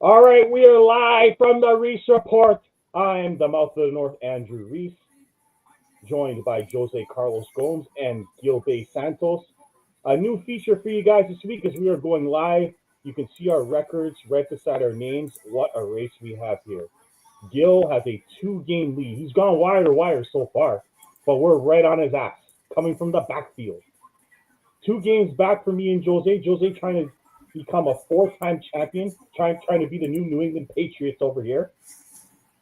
All right, we are live from the Reese Report. I'm the mouth of the North, Andrew Reese, joined by Jose Carlos Gomes and Gilbey Santos. A new feature for you guys this week is we are going live. You can see our records right beside our names. What a race we have here. Gil has a two-game lead. He's gone wire to wire so far, but we're right on his ass, coming from the backfield. 2 games back for me and Jose. Jose trying to become a four-time champion, trying to be the new New England Patriots over here.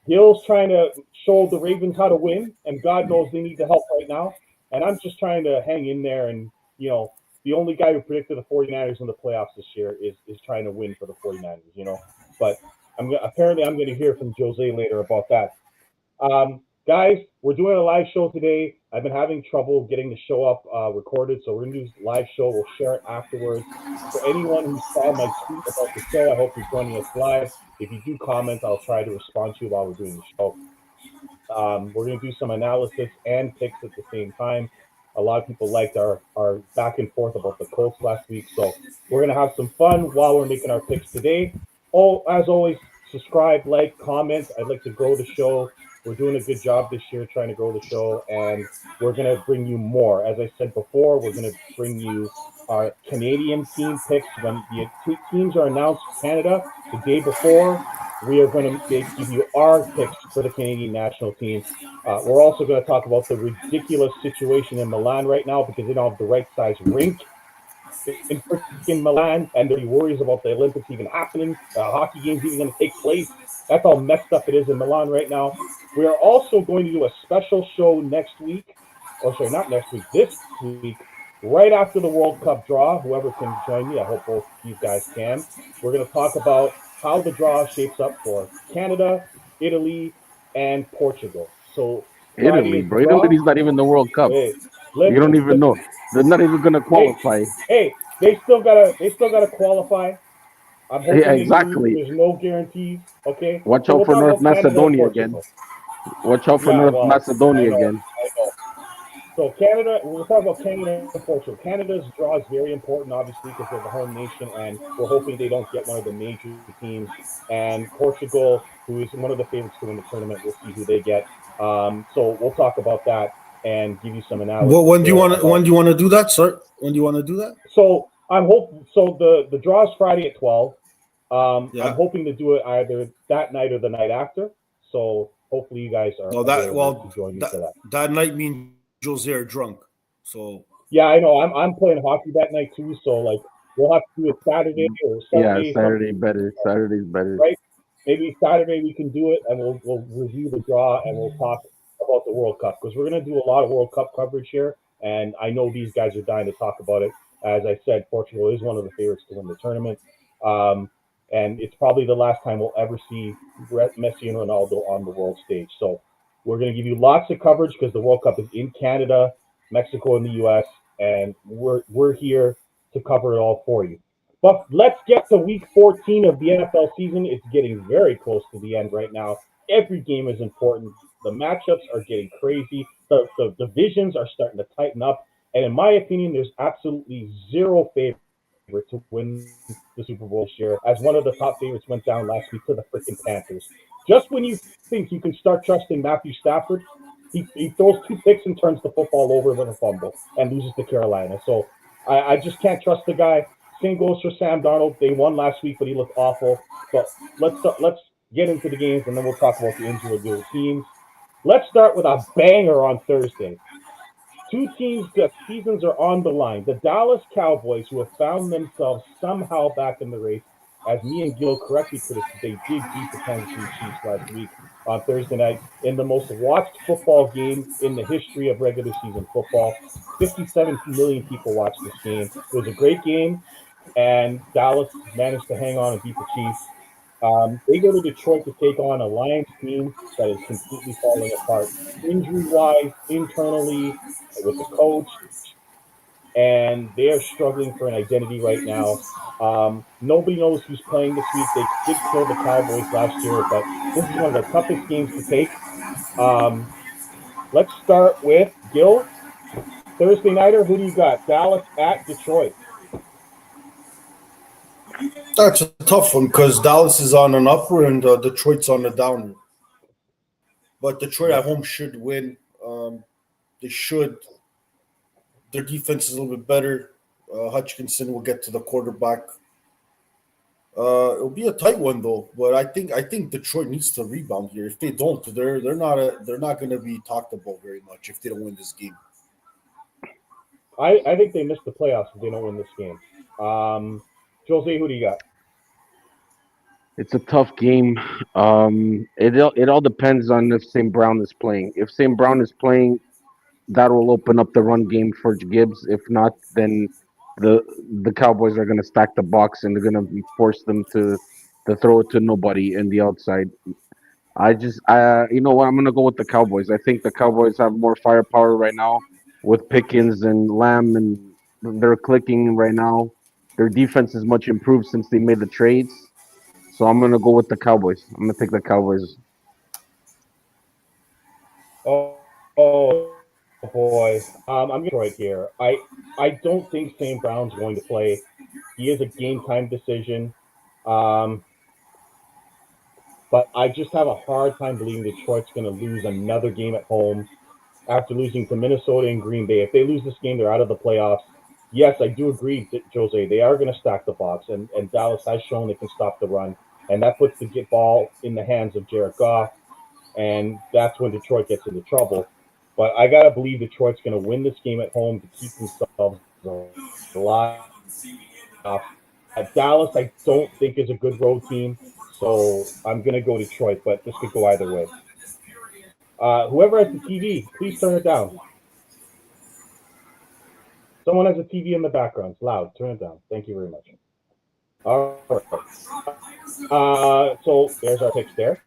Gil's trying to show the Ravens how to win, and God knows they need the help right now. And I'm just trying to hang in there. And, the only guy who predicted the 49ers in the playoffs this year is trying to win for the 49ers. But apparently I'm going to hear from Jose later about that. Guys, we're doing a live show today. I've been having trouble getting the show up recorded, so we're going to do a live show. We'll share it afterwards. For anyone who saw my tweet about the show, I hope you're joining us live. If you do comment, I'll try to respond to you while we're doing the show. We're going to do some analysis and picks at the same time. A lot of people liked our back and forth about the Colts last week, so we're going to have some fun while we're making our picks today. As always, subscribe, like, comment. I'd like to grow the show. We're doing a good job this year trying to grow the show, and we're going to bring you more. As I said before, we're going to bring you our Canadian team picks. When the teams are announced, Canada, the day before, we are going to give you our picks for the Canadian national team. We're also going to talk about the ridiculous situation in Milan right now because they don't have the right size rink in freaking Milan, and there are worries about the Olympics even happening, hockey games even going to take place. That's how messed up it is in Milan right now. We are also going to do a special show next week, not next week, this week, right after the World Cup draw. Whoever can join me, I hope both these guys can. We're going to talk about how the draw shapes up for Canada, Italy, and Portugal. So Friday Italy, is the bro. draw. Italy's not even the World Cup. Hey, You don't even listen. know. They're not even gonna Hey, qualify. hey, they still gotta qualify. I'm Yeah, hoping they do. exactly. There's no guarantees. Okay, Watch so out we'll for talk North about Canada and Macedonia again. Portugal. Watch out for Yeah, North well, I Macedonia know, again. I know. So Canada, we'll talk about Canada and Portugal. Canada's draw is very important, obviously, because they're the home nation, and we're hoping they don't get one of the major teams. And Portugal, who is one of the favorites to win the tournament, we'll see who they get. So we'll talk about that and give you some Well, analysis there when about. do you want to do that, sir? When do you want to do that? So I'm hope. So the draw is Friday at 12. I'm Yeah. hoping to do it either that night or the night after. So hopefully you guys are No, available to join me that for that. that night means Jose are drunk. So Yeah, I know. I'm playing hockey that night too. So like we'll have to do it Saturday or Yeah, Sunday, Saturday something, better. Saturday's better. right? Maybe Saturday we can do it, and we'll review the draw and we'll talk about the World Cup because we're gonna do a lot of World Cup coverage here, and I know these guys are dying to talk about it. As I said, Portugal is one of the favorites to win the tournament, um, and it's probably the last time we'll ever see Messi and Ronaldo on the world stage. So we're gonna give you lots of coverage because the World Cup is in Canada, Mexico, and the U.S., and we're here to cover it all for you. But let's get to week 14 of the NFL season. It's getting very close to the end right now. Every game is important. The matchups are getting crazy. The divisions are starting to tighten up. And in my opinion, there's absolutely zero favorite to win the Super Bowl this year, as one of the top favorites went down last week to the freaking Panthers. Just when you think you can start trusting Matthew Stafford, he throws 2 picks and turns the football over with a fumble and loses to Carolina. So I just can't trust the guy. Same goes for Sam Darnold. They won last week, but he looked awful. But let's get into the games, and then we'll talk about the individual teams. Let's start with a banger on Thursday. Two teams that seasons are on the line. The Dallas Cowboys, who have found themselves somehow back in the race, as me and Gil correctly predicted, they did beat the Kansas City Chiefs last week on Thursday night in the most watched football game in the history of regular season football. 57 million people watched this game. It was a great game, and Dallas managed to hang on and beat the Chiefs. They go to Detroit to take on a Lions team that is completely falling apart injury wise, internally, with the coach, and they are struggling for an identity right now. Nobody knows who's playing this week. They did kill the Cowboys last year, but this is one of the toughest games to take. Um, let's start with Gil. Thursday nighter, who do you got? Dallas at Detroit. That's a tough one because Dallas is on an upper and Detroit's on a downer. But Detroit at home should win. They should. Their defense is a little bit better. Hutchinson will get to the quarterback. It'll be a tight one though, but I think Detroit needs to rebound here. If they don't, they're not going to be talked about very much if they don't win this game. I think they miss the playoffs if they don't win this game. Jose, who do you got? It's a tough game. It all depends on if St. Brown is playing. If St. Brown is playing, that will open up the run game for Gibbs. If not, then the Cowboys are going to stack the box and they're going to force them to throw it to nobody in the outside. You know what? I'm going to go with the Cowboys. I think the Cowboys have more firepower right now with Pickens and Lamb, and they're clicking right now. Their defense is much improved since they made the trades. So I'm going to go with the Cowboys. I'm going to take the Cowboys. Oh boy, I'm Detroit here. I don't think St. Brown's going to play. He is a game time decision, um, but I just have a hard time believing Detroit's going to lose another game at home after losing to Minnesota and Green Bay. If they lose this game, they're out of the playoffs. Yes, I do agree, Jose. They are going to stack the box, and Dallas has shown they can stop the run, and that puts the ball in the hands of Jared Goff, and that's when Detroit gets into trouble. But I gotta believe Detroit's going to win this game at home to keep themselves alive. Dallas, I don't think is a good road team, so I'm going to go Detroit. But this could go either way. Whoever has the TV, please turn it down. Someone has a TV in the background. It's loud. Turn it down. Thank you very much. All right. So there's our picks there.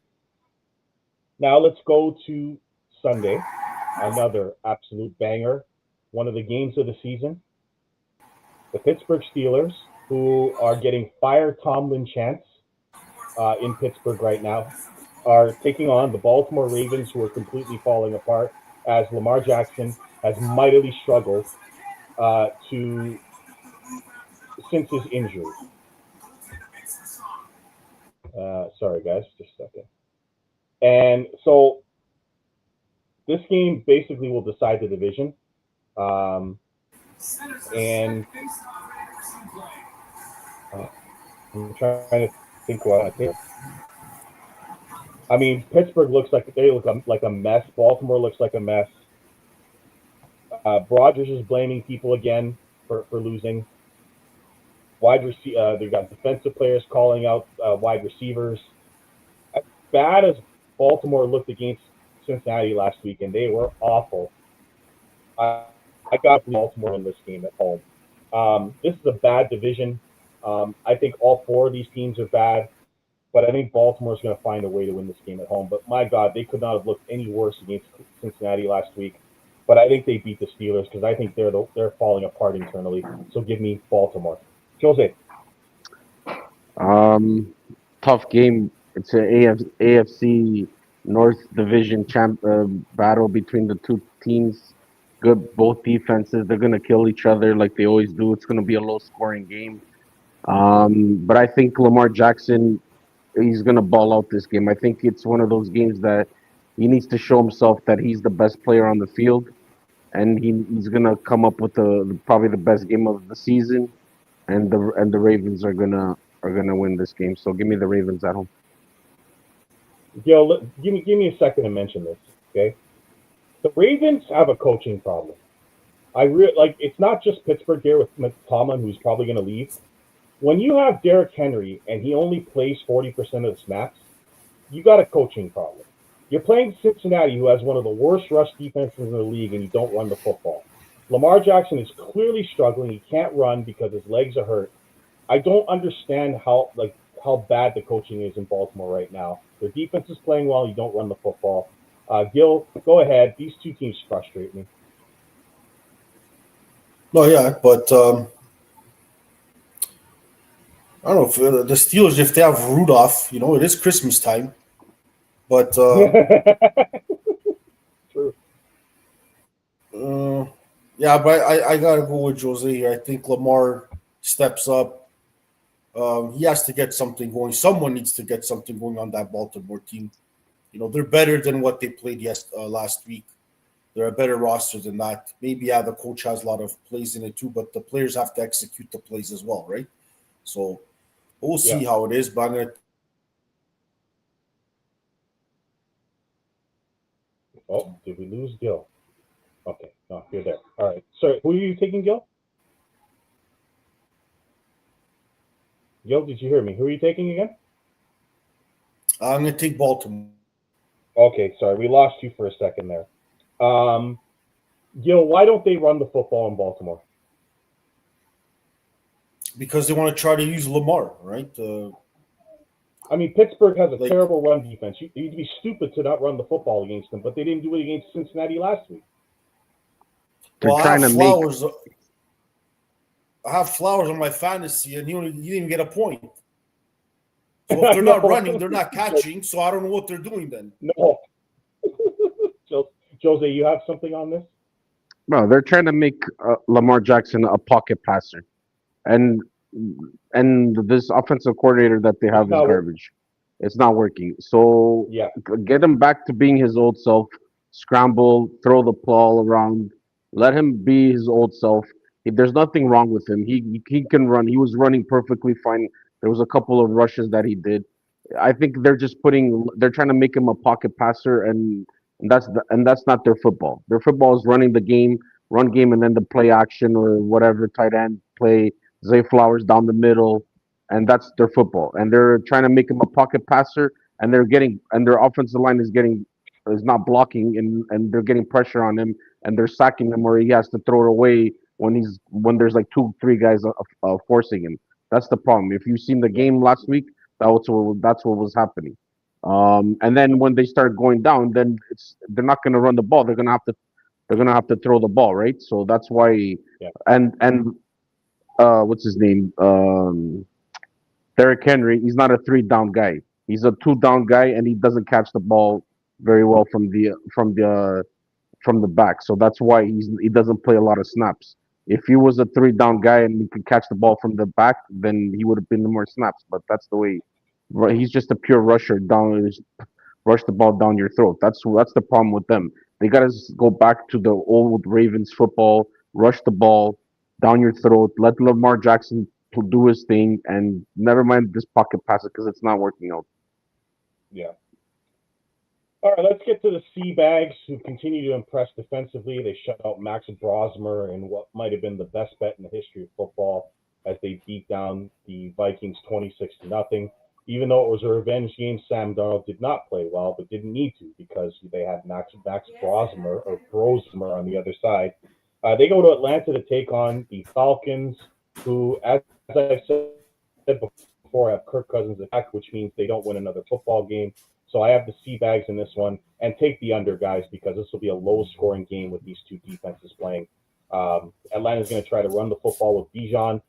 Now let's go to Sunday. Another absolute banger. One of the games of the season. The Pittsburgh Steelers, who are getting Fire Tomlin chants in Pittsburgh right now, are taking on the Baltimore Ravens, who are completely falling apart as Lamar Jackson has mightily struggled since his injury. Sorry, guys, just a second. And so this game basically will decide the division. And I'm trying to think what I think. I mean, Pittsburgh looks like they look like a mess. Baltimore looks like a mess. Rodgers is blaming people again for losing. They've got defensive players calling out wide receivers. As bad as Baltimore looked against Cincinnati last week, and they were awful. I got Baltimore in this game at home. This is a bad division. I think all four of these teams are bad, but I think Baltimore's going to find a way to win this game at home. But my God, they could not have looked any worse against Cincinnati last week. But I think they beat the Steelers because I think they're falling apart internally. So give me Baltimore. Jose. Tough game. It's an AFC North Division battle between the two teams. Good, both defenses. They're gonna kill each other like they always do. It's gonna be a low-scoring game. But I think Lamar Jackson, he's gonna ball out this game. I think it's one of those games that he needs to show himself that he's the best player on the field, and he's gonna come up with probably the best game of the season. And the Ravens are gonna win this game. So give me the Ravens at home. Gil, give me a second to mention this, okay? The Ravens have a coaching problem. It's not just Pittsburgh here with Tomlin, who's probably going to leave. When you have Derrick Henry and he only plays 40% of the snaps, you got a coaching problem. You're playing Cincinnati, who has one of the worst rush defenses in the league, and you don't run the football. Lamar Jackson is clearly struggling. He can't run because his legs are hurt. I don't understand how bad the coaching is in Baltimore right now. Their defense is playing well. You don't run the football. Gil, go ahead. These two teams frustrate me. No, yeah, but I don't know if the Steelers, if they have Rudolph, it is Christmas time. But True. Yeah, but I gotta go with Jose here. I think Lamar steps up. He has to get something going. Someone needs to get something going on that Baltimore team. They're better than what they played last week. They're a better roster than that. Maybe, the coach has a lot of plays in it too, but the players have to execute the plays as well, right? So we'll Yeah. see how it is. But I'm gonna Oh, did we lose Gil? Okay, no, you're there. All right. Sorry, who are you taking, Gil? Gil, did you hear me? Who are you taking again? I'm gonna take Baltimore Okay, sorry, we lost you for a second there. Gil, why don't they run the football in Baltimore? because they want to try to use Lamar, right? I mean, Pittsburgh has a Like- terrible run defense. You'd be stupid to not run the football against them, but they didn't do it against Cincinnati last week. They're Well, trying to make. I have Flowers on my fantasy, and he didn't even get a point. So if they're not No. running, they're not catching. So I don't know what they're doing then. No. Jose, you have something on this? No, they're trying to make Lamar Jackson a pocket passer, and this offensive coordinator that they have is not garbage. It's not working. So Yeah. get him back to being his old self. Scramble, throw the ball around. Let him be his old self. There's nothing wrong with him. He can run. He was running perfectly fine. There was a couple of rushes that he did. I think they're trying to make him a pocket passer, and that's not their football. Their football is running the game, run game, and then the play action or whatever tight end play. Zay Flowers down the middle, and that's their football. And they're trying to make him a pocket passer, and their offensive line is not blocking, and they're getting pressure on him, and they're sacking him, or he has to throw it away when there's like 2-3 guys forcing him. That's the problem. If you've seen the game last week, that's what was happening. And then when they start going down, then they're not going to run the ball. They're gonna have to throw the ball, right? So that's why. Yeah. And what's his name? Derrick Henry. He's not a 3-down guy. He's a 2-down guy, and he doesn't catch the ball very well from the back. So that's why he doesn't play a lot of snaps. If he was a 3-down guy and he could catch the ball from the back, then he would have been more snaps. But that's the way. He's just a pure rusher rush the ball down your throat. That's the problem with them. They gotta go back to the old Ravens football, rush the ball down your throat, let Lamar Jackson do his thing, and never mind this pocket passer because it's not working out. Yeah. All right, let's get to the Seabags, who continue to impress defensively. They shut out Max Brosmer in what might have been the best bet in the history of football as they beat down the Vikings 26-0. Even though it was a revenge game, Sam Darnold did not play well, but didn't need to because they had Max Brosmer on the other side. They go to Atlanta to take on the Falcons, who, as I said before, have Kirk Cousins attack, which means they don't win another football game. So I have the Seabags in this one and take the under, guys, because this will be a low-scoring game with these two defenses playing. Atlanta's going to try to run the football with Bijan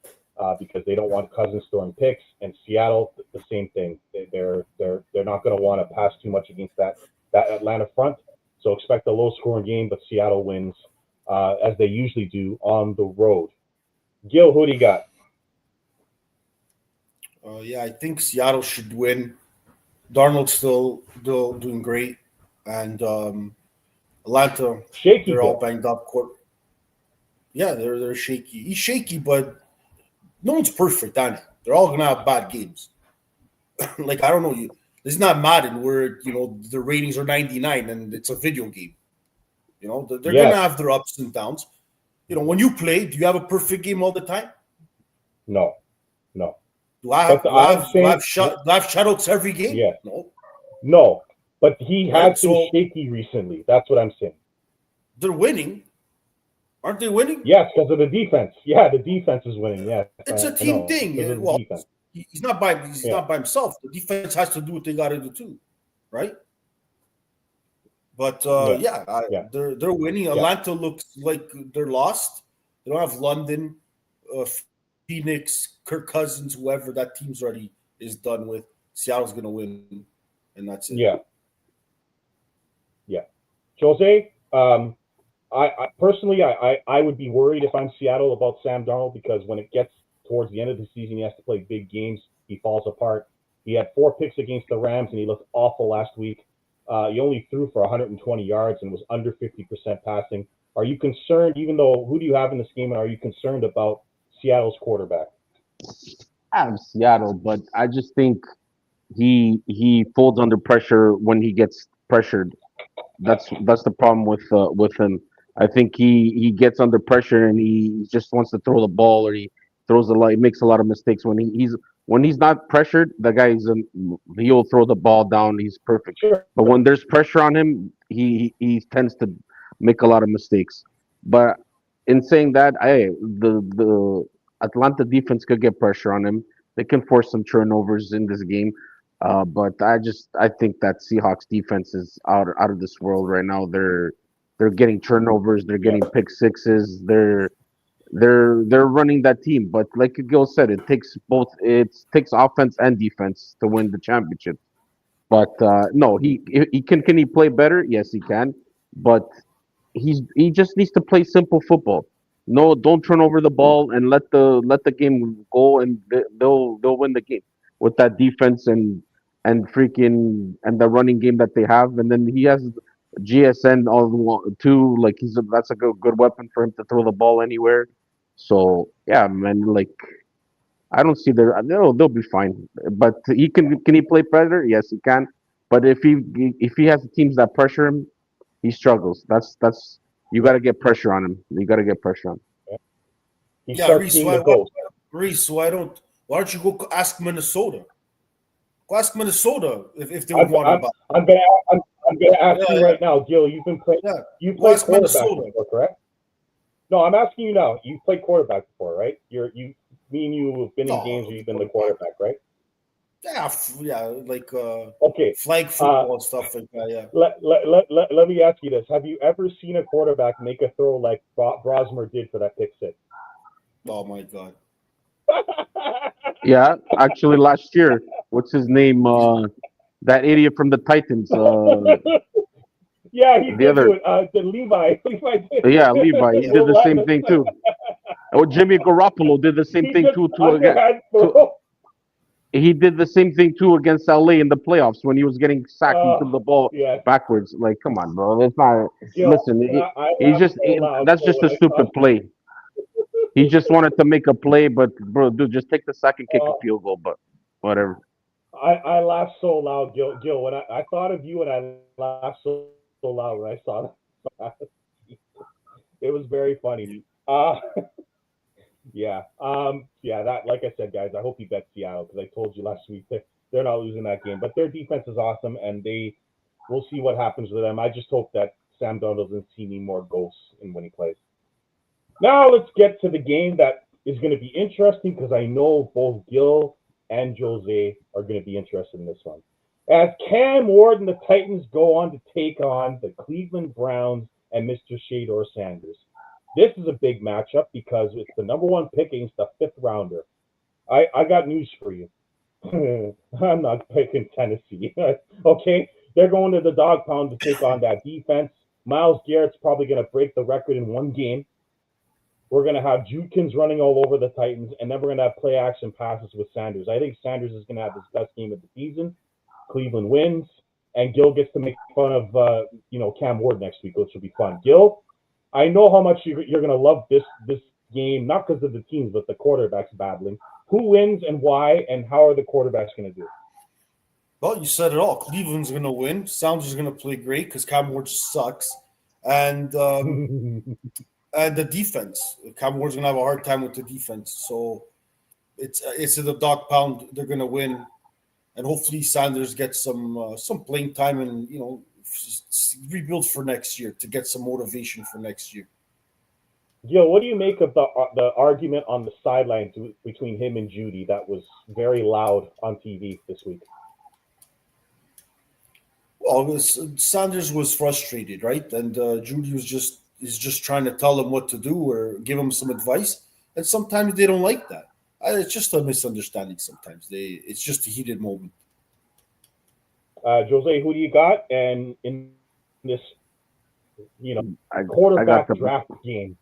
because they don't want Cousins throwing picks, and Seattle the same thing. They're not going to want to pass too much against that Atlanta front. So expect a low-scoring game, but Seattle wins as they usually do on the road. Gil, who do you got? Yeah, I think Seattle should win. Darnold's still doing great, and Atlanta, Shaky. they're all banged up. Yeah, they're shaky. He's shaky, but no one's perfect, Andrew. They're all gonna have bad games. Like, I don't know, this is not Madden where the ratings are 99 and it's a video game. They're gonna have their ups and downs. When you play, do you have a perfect game all the time? No. Do I have shutouts every game? Yeah. No. But he has been shaky recently. That's what I'm saying. They're winning. Aren't they winning? Yes, because of the defense. Yeah, the defense is winning. Yeah, it's a team thing. Well, he's not by himself. The defense has to do what they got to do too, right? But they're winning. Atlanta looks like they're lost. They don't have London, Phoenix, Kirk Cousins, whoever. That team's already is done with. Seattle's going to win, and that's it. Yeah. Jose, I personally, I would be worried if I'm Seattle about Sam Darnold because when it gets towards the end of the season, he has to play big games. He falls apart. He had 4 picks against the Rams, and he looked awful last week. He only threw for 120 yards and was under 50% passing. Are you concerned, even though, who do you have in this game, and are you concerned about Seattle's quarterback? I have Seattle, but I just think he folds under pressure when he gets pressured. That's the problem with him. I think he gets under pressure and he just wants to throw the ball, or he throws a lot. He makes a lot of mistakes when he's not pressured. The guy he'll throw the ball down. He's perfect. Sure. But when there's pressure on him, he tends to make a lot of mistakes. But in saying that, the Atlanta defense could get pressure on him. They can force some turnovers in this game. But I think that Seahawks defense is out of this world right now. They're getting turnovers. They're getting pick sixes. They're running that team. But like Gil said, it takes both. It takes offense and defense to win the championship. But no, he can he play better? Yes, he can. But he just needs to play simple football. No, don't turn over the ball and let the game go, and they'll win the game with that defense and freaking and the running game that they have. And then he has GSN too. Like that's a good weapon for him to throw the ball anywhere. So yeah, man. Like I don't see they'll be fine. But can he play better? Yes, he can. But if he has teams that pressure him, he struggles. That's you got to get pressure on him. You got to get pressure on him. He starts being the ghost. Reese, why don't you go ask Minnesota? Go ask Minnesota if they would want him back. I'm gonna ask you right now, Gil. You've been playing. You played quarterback before, correct? No, I'm asking you now. You've played quarterback before, right? You have been in games where you've been the quarterback, right? Yeah, like okay, flag football and stuff like that. Yeah. Let me ask you this: have you ever seen a quarterback make a throw like Brosmer did for that pick six? Oh my God. Yeah, actually, last year, what's his name? That idiot from the Titans. Yeah, he did do it. Levi did. Yeah, Levi. He did the same thing too. Oh, Jimmy Garoppolo did the same thing too. He did the same thing too against LA in the playoffs when he was getting sacked and threw the ball backwards. Like, come on, bro. It's not. Listen, that's just a stupid play. He just wanted to make a play, but bro, dude, just take the sack and kick a field goal. But whatever. I laughed so loud, Gil. When I thought of you, and I laughed so loud when I saw that. It was very funny. Yeah. That, like I said, guys, I hope you bet Seattle, because I told you last week that they're not losing that game. But their defense is awesome, and we'll see what happens with them. I just hope that Sam Darnold doesn't see any more ghosts when he plays. Now let's get to the game that is going to be interesting, because I know both Gil and Jose are going to be interested in this one. As Cam Ward and the Titans go on to take on the Cleveland Browns and Mr. Shedeur Sanders. This is a big matchup because it's the number 1 pick against the 5th rounder. I got news for you. I'm not picking Tennessee. Okay? They're going to the dog pound to take on that defense. Myles Garrett's probably going to break the record in one game. We're going to have Judkins running all over the Titans, and then we're going to have play action passes with Sanders. I think Sanders is going to have his best game of the season. Cleveland wins, and Gil gets to make fun of Cam Ward next week, which will be fun. Gil, I know how much you're going to love this game, not because of the teams, but the quarterbacks battling. Who wins and why, and how are the quarterbacks going to do? Well, you said it all. Cleveland's going to win. Sanders is going to play great because Cam Ward just sucks. And and the defense. Cam Ward's going to have a hard time with the defense. So it's in the dog pound. They're going to win. And hopefully Sanders gets some playing time and, rebuild for next year to get some motivation for next year. Gil, what do you make of the argument on the sidelines between him and Judy that was very loud on TV this week? Well, Sanders was frustrated, right? And Judy is just trying to tell him what to do or give him some advice. And sometimes they don't like that. It's just a misunderstanding sometimes. It's just a heated moment. Jose, who do you got? And in this, quarterback draft game?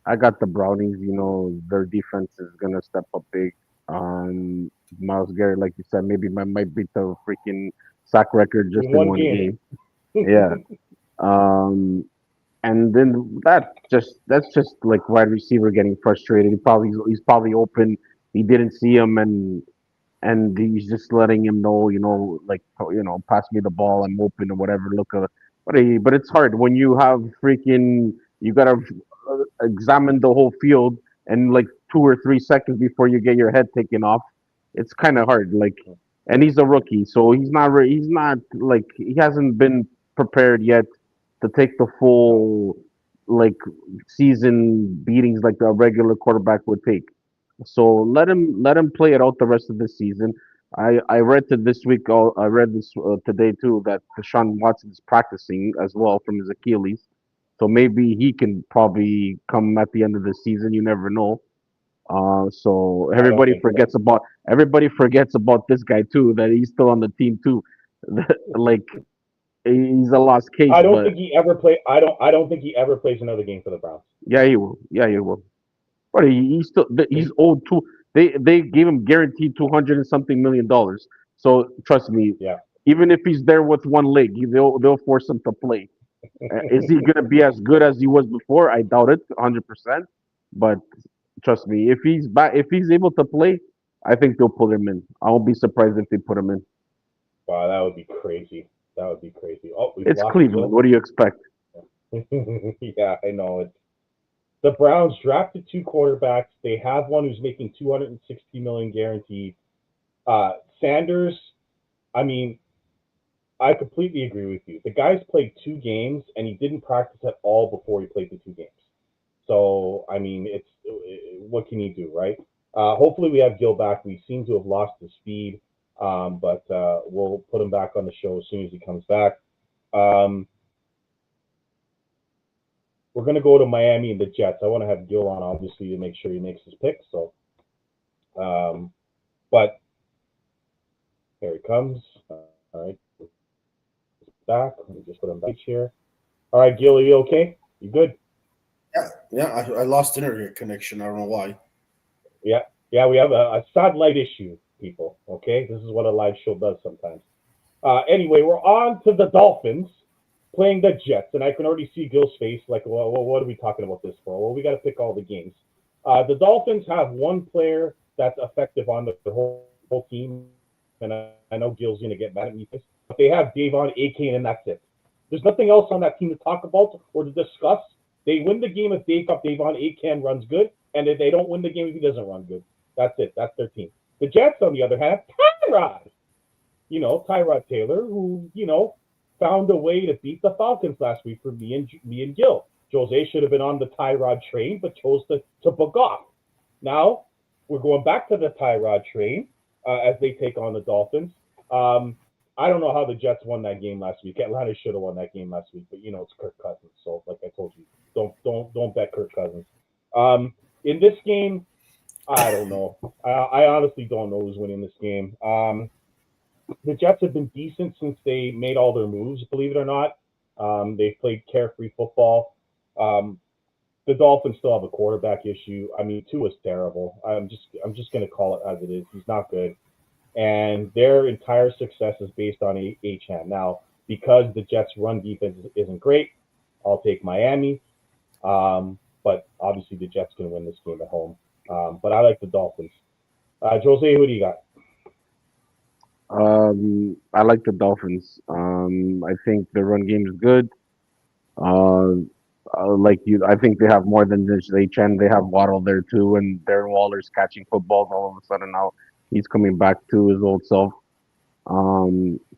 I got the Brownies. You know, their defense is gonna step up big. Um, Miles Garrett, like you said, maybe might beat the freaking sack record just In in one one game. game. Yeah. Um, and then that's just like wide receiver getting frustrated. He's probably open. He didn't see him, and he's just letting him know, like, pass me the ball, I'm open or whatever. But it's hard when you have freaking you gotta examine the whole field and like 2 or 3 seconds before you get your head taken off. It's kind of hard. Like, and he's a rookie, so he's not like he hasn't been prepared yet to take the No. full like season beatings like a regular quarterback would take. So let him play it out the rest of the season. I read to this week. I read this today too that Deshaun Watson is practicing as well from his Achilles. So maybe he can probably come at the end of the season. You never know. So I don't think so. everybody forgets about this guy too. That he's still on the team too. Like he's a lost case, I don't but think he ever play. I don't think he ever plays another game for the Browns. yeah, he will. Yeah, he will. But he's He- owed two. They gave him guaranteed 200 and something $1 million. So trust me, yeah. even if he's there with one leg, they'll force him to play. Is he gonna be as good as he was before? I doubt it, 100%. But trust me, if he's able to play, I think they'll put him in. I won't be surprised if they put him in. Wow, that would be crazy. That would be crazy. Oh, we've It's lost Cleveland. Gil. What do you expect? Yeah, I know it. The Browns drafted two quarterbacks. They have one who's making 260 million guaranteed. Sanders, I mean, I completely agree with you. The guy's played 2 games and he didn't practice at all before he played the 2 games. So I mean, it's what can you do, right? Hopefully we have Gil back. We seem to have lost the speed, but we'll put him back on the show as soon as he comes back. Um, we're gonna go to Miami and the Jets. I want to have Gil on obviously to make sure he makes his pick. So, um, but here he comes. All right, back. Let me just put him back here. All right, Gil, are you okay? You good? Yeah. I lost internet connection. I don't know why. Yeah, yeah. We have a satellite issue, people. Okay, this is what a live show does sometimes. Anyway, we're on to the Dolphins playing the Jets, and I can already see Gil's face. Like, well, what are we talking about this for? Well, we got to pick all the games. The Dolphins have one player that's effective on the whole team, and I know Gil's going to get mad at me, but they have Davon Akane, and that's it. There's nothing else on that team to talk about or to discuss. They win the game if Davon Akane runs good, and if they don't win the game if he doesn't run good. That's it. That's their team. The Jets, on the other hand, Tyrod. Tyrod Taylor, who, found a way to beat the Falcons last week for me and Gil. Jose should have been on the Tyrod train, but chose to book off. Now we're going back to the Tyrod train as they take on the Dolphins. I don't know how the Jets won that game last week. Atlanta should have won that game last week, but it's Kirk Cousins. So, like I told you, don't bet Kirk Cousins. In this game, I don't know. I honestly don't know who's winning this game. The Jets have been decent since they made all their moves, believe it or not. They've played carefree football. Um, the Dolphins still have a quarterback issue. I mean, Tua's terrible. I'm just going to call it as it is. He's not good, and their entire success is based on Achane. Now, because the Jets' run defense isn't great, I'll take Miami. But obviously, the Jets can win this game at home. But I like the Dolphins. Jose, who do you got? I like the Dolphins. I think the run game is good. Uh, like you, I think they have more than just HN. They have Waddle there too, and Darren Waller's catching footballs all of a sudden now. He's coming back to his old self.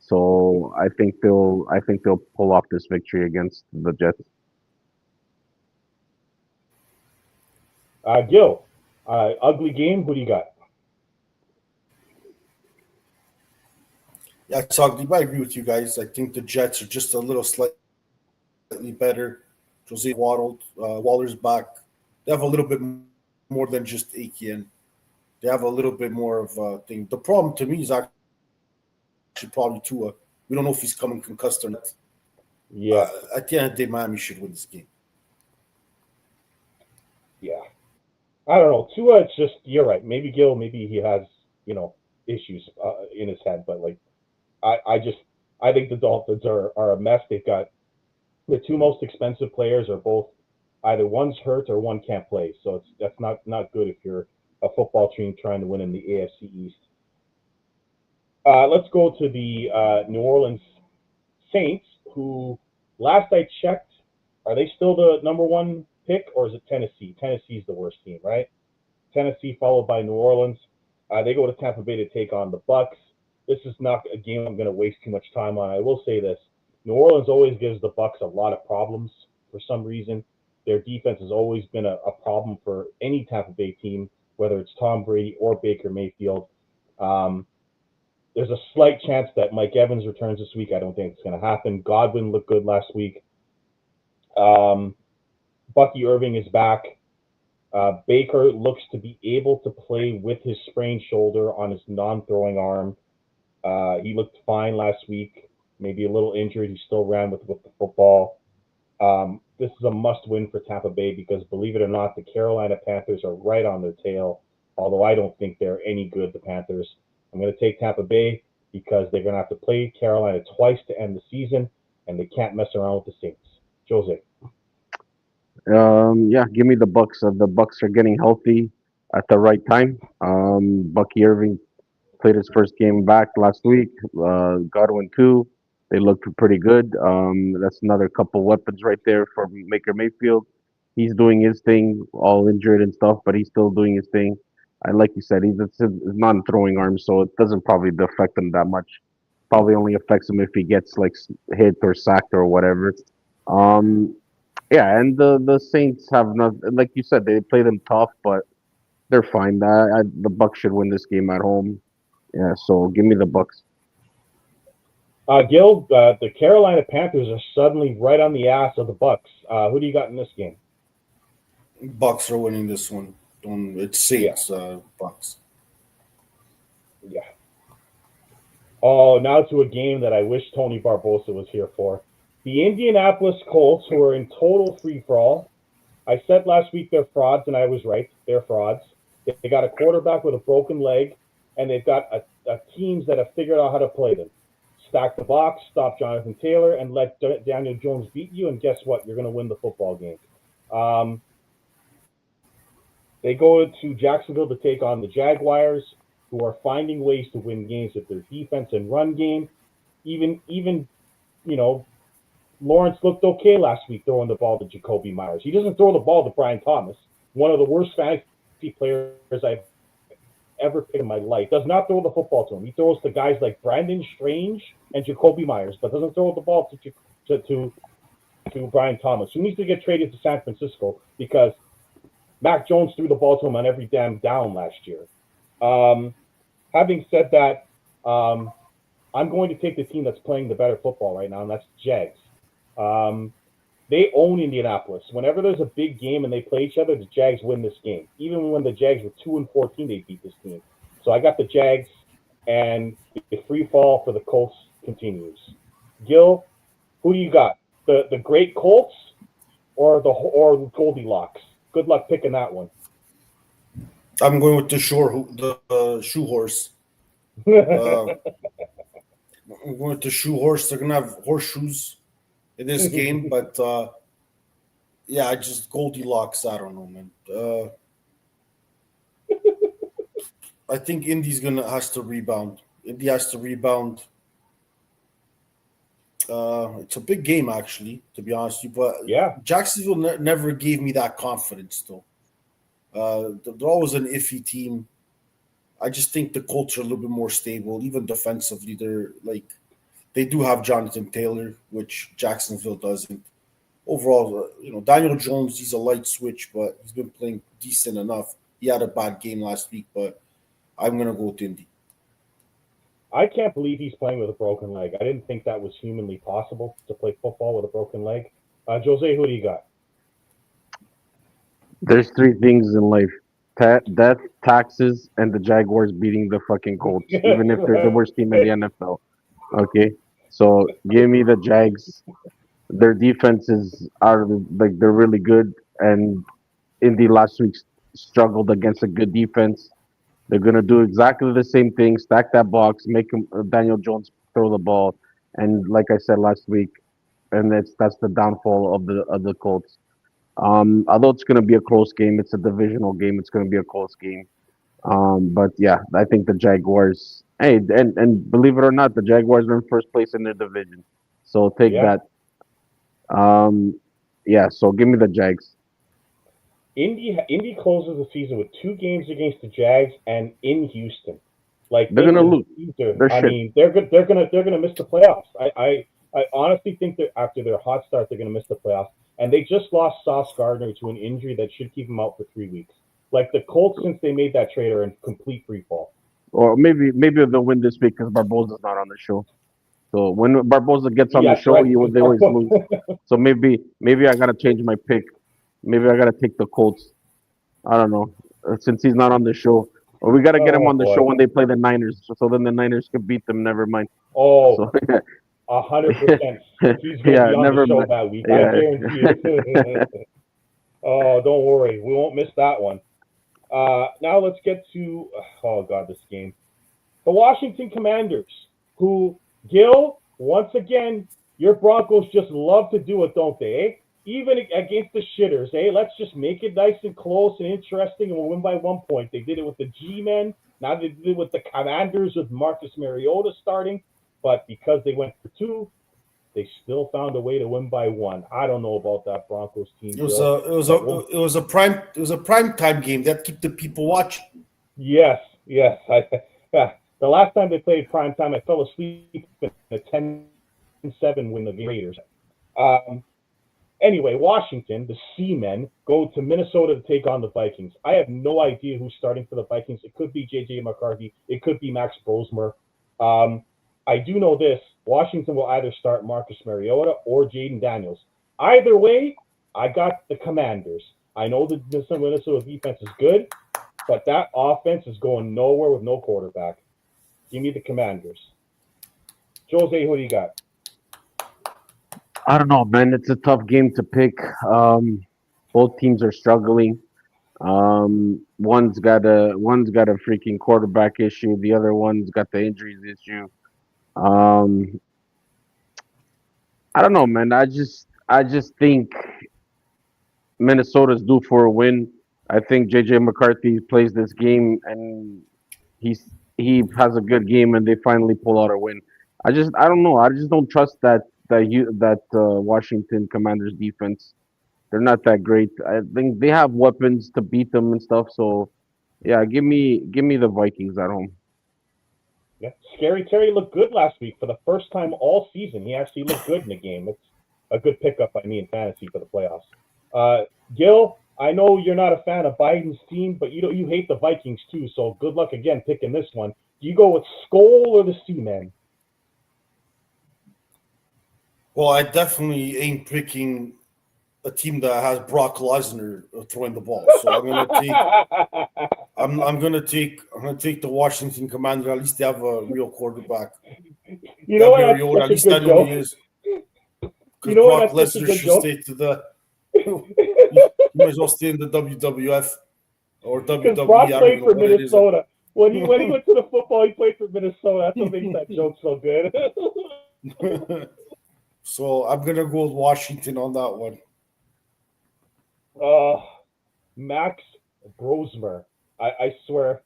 So I think they'll pull off this victory against the Jets. Gil, ugly game. Who do you got? Yeah, I agree with you guys. I think the Jets are just a little slightly better. Jose Waddle, Waller's back. They have a little bit more than just Aiken. They have a little bit more of a thing. The problem to me is actually probably Tua. We don't know if he's coming concussed or not. Yeah, At the end of the day, Miami should win this game. I don't know. Tua, it's just you're right. Maybe Gil, maybe he has issues in his head, but like I think the Dolphins are a mess. They've got the two most expensive players are both either one's hurt or one can't play. So that's not good if you're a football team trying to win in the AFC East. Let's go to the New Orleans Saints, who last I checked, are they still the number one pick or is it Tennessee? Tennessee's the worst team, right? Tennessee followed by New Orleans. They go to Tampa Bay to take on the Bucks. This is not a game I'm going to waste too much time on. I will say this: New Orleans always gives the Bucks a lot of problems for some reason. Their defense has always been a problem for any Tampa Bay team, whether it's Tom Brady or Baker Mayfield. Um, there's a slight chance that Mike Evans returns this week. I don't think it's going to happen. Godwin looked good last week. Bucky Irving is back. Baker looks to be able to play with his sprained shoulder on his non-throwing arm. He looked fine last week, maybe a little injured. He still ran with the football. This is a must-win for Tampa Bay because, believe it or not, the Carolina Panthers are right on their tail, although I don't think they're any good, the Panthers. I'm going to take Tampa Bay because they're going to have to play Carolina twice to end the season, and they can't mess around with the Saints. Jose. Yeah, give me the Bucks. The Bucks are getting healthy at the right time. Bucky Irving played his first game back last week. Godwin too. They looked pretty good. That's another couple weapons right there for Baker Mayfield. He's doing his thing, all injured and stuff, but he's still doing his thing. And like you said, he's it's a non-throwing arm, so it doesn't probably affect him that much. Probably only affects him if he gets like hit or sacked or whatever. Um, yeah, and the Saints have not, like you said, they play them tough, but they're fine. The Bucks should win this game at home. Yeah, so give me the Bucks. Gil, the Carolina Panthers are suddenly right on the ass of the Bucks. Who do you got in this game? Bucks are winning this one. It's Saints, Bucks. Yeah. Oh, now to a game that I wish Tony Barbosa was here for. The Indianapolis Colts, who are in total free-for-all. I said last week they're frauds, and I was right. They're frauds. They got a quarterback with a broken leg, and they've got a teams that have figured out how to play them. Stack the box, stop Jonathan Taylor, and let Daniel Jones beat you, and guess what? You're going to win the football game. They go to Jacksonville to take on the Jaguars, who are finding ways to win games with their defense and run game. Even Lawrence looked okay last week throwing the ball to Jacoby Myers. He doesn't throw the ball to Brian Thomas, one of the worst fantasy players I've ever picked in my life. Does not throw the football to him. He throws to guys like Brandon Strange and Jacoby Myers, but doesn't throw the ball to Brian Thomas, who needs to get traded to San Francisco because Mac Jones threw the ball to him on every damn down last year. Having said that, I'm going to take the team that's playing the better football right now, and that's Jags. They own Indianapolis. Whenever there's a big game and they play each other, the Jags win this game. Even when the Jags were 2-14, they beat this team. So I got the Jags, and the free fall for the Colts continues. Gil, who do you got? The great Colts or Goldilocks? Good luck picking that one. I'm going with the shoe horse. I'm going with the shoe horse. They're gonna have horseshoes in this game, but yeah, I just Goldilocks. I don't know, man. I think Indy's has to rebound. Indy has to rebound. It's a big game, actually, to be honest with you. But yeah, Jacksonville never gave me that confidence, though. They're always an iffy team. I just think the Colts are a little bit more stable, even defensively. They do have Jonathan Taylor, which Jacksonville doesn't. Overall, Daniel Jones, he's a light switch, but he's been playing decent enough. He had a bad game last week, but I'm gonna go with Indy. I can't believe he's playing with a broken leg. I didn't think that was humanly possible to play football with a broken leg. Jose, who do you got? There's three things in life: death, taxes, and the Jaguars beating the fucking Colts, even if they're the worst team in the NFL. Okay, so give me the Jags. Their defenses are they're really good, and Indy last week struggled against a good defense. They're gonna do exactly the same thing: stack that box, make him, Daniel Jones throw the ball, and like I said last week, and that's the downfall of the Colts. Although it's gonna be a close game, it's a divisional game. It's gonna be a close game. But yeah, I think the Jaguars. Hey, and believe it or not, the Jaguars are in first place in their division. So take Yeah. that. Yeah. So give me the Jags. Indy closes the season with 2 games against the Jags and in Houston. Like They're gonna lose. They're I shit. mean, they're good. They're gonna miss the playoffs. I honestly think that after their hot start, they're gonna miss the playoffs. And they just lost Sauce Gardner to an injury that should keep him out for 3 weeks. Like the Colts, since they made that trade, are in complete free fall. Or maybe they'll win this week because Barbosa's not on the show. So when Barbosa gets on the Yes, show, right. they always lose. So maybe I gotta change my pick. Maybe I gotta take the Colts. I don't know, since he's not on the show. Or we gotta get him Oh, on the boy. show when they play the Niners, so then the Niners could beat them. Never mind. Oh, So 100%. He's gonna yeah, be on never the show mind. that week. I Yeah. guarantee it. Oh, don't worry, we won't miss that one. Now let's get to this game. The Washington Commanders, who Gil, once again, your Broncos just love to do it, don't they? Eh? Even against the shitters, eh? Let's just make it nice and close and interesting, and we'll win by 1 point. They did it with the G-men. Now they did it with the Commanders with Marcus Mariota starting, but because they went for 2, they still found a way to win by 1. I don't know about that Broncos team. It was a prime time game that kept the people watching. Yes. The last time they played prime time, I fell asleep in a 10-7 win the Raiders. Anyway, Washington, the Seamen, go to Minnesota to take on the Vikings. I have no idea who's starting for the Vikings. It could be J.J. McCarthy. It could be Max Brosmer. I do know this. Washington will either start Marcus Mariota or Jaden Daniels. Either way, I got the Commanders. I know the Minnesota defense is good, but that offense is going nowhere with no quarterback. Give me the Commanders. Jose, who do you got? I don't know, man. It's a tough game to pick. Both teams are struggling. One's got a freaking quarterback issue. The other one's got the injuries issue. I don't know, man. I just think Minnesota's due for a win. I think JJ McCarthy plays this game and he has a good game and they finally pull out a win. I don't know. I just don't trust that Washington Commanders defense. They're not that great. I think they have weapons to beat them and stuff. So yeah, give me the Vikings at home. Yeah. Scary Terry looked good last week for the first time all season. He actually looked good in the game. It's a good pickup by me in fantasy for the playoffs. Gil, I know you're not a fan of Biden's team, but you hate the Vikings too. So good luck again picking this one. Do you go with Skol or the Seamen? Well, I definitely ain't picking a team that has Brock Lesnar throwing the ball. So I'm gonna take the Washington Commanders. At least they have a real quarterback. You know what? Mariota, at That's least such I a know good he joke. is. You Because know what? Brock That's such a Lesnar good should joke. stay to the. You might as well stay in the WWF or Because WWE. Brock I don't played even for know what it is. Minnesota. When he went to the football, he played for Minnesota. That's what makes that joke so good. So I'm gonna go with Washington on that one. Max Brosmer. I swear,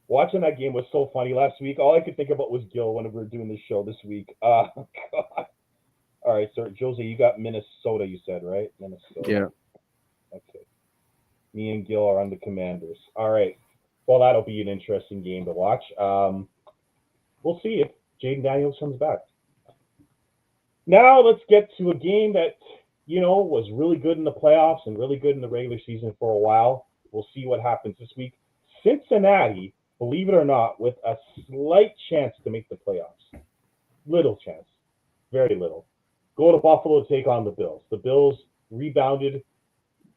watching that game was so funny last week. All I could think about was Gil when we were doing this show this week. God. All right, sir. Jose, you got Minnesota, you said, right? Minnesota. Yeah. Okay. Me and Gil are on the Commanders. All right. Well, that'll be an interesting game to watch. We'll see if Jaden Daniels comes back. Now let's get to a game that, was really good in the playoffs and really good in the regular season for a while. We'll see what happens this week. Cincinnati, believe it or not, with a slight chance to make the playoffs. Little chance. Very little. Go to Buffalo to take on the Bills. The Bills rebounded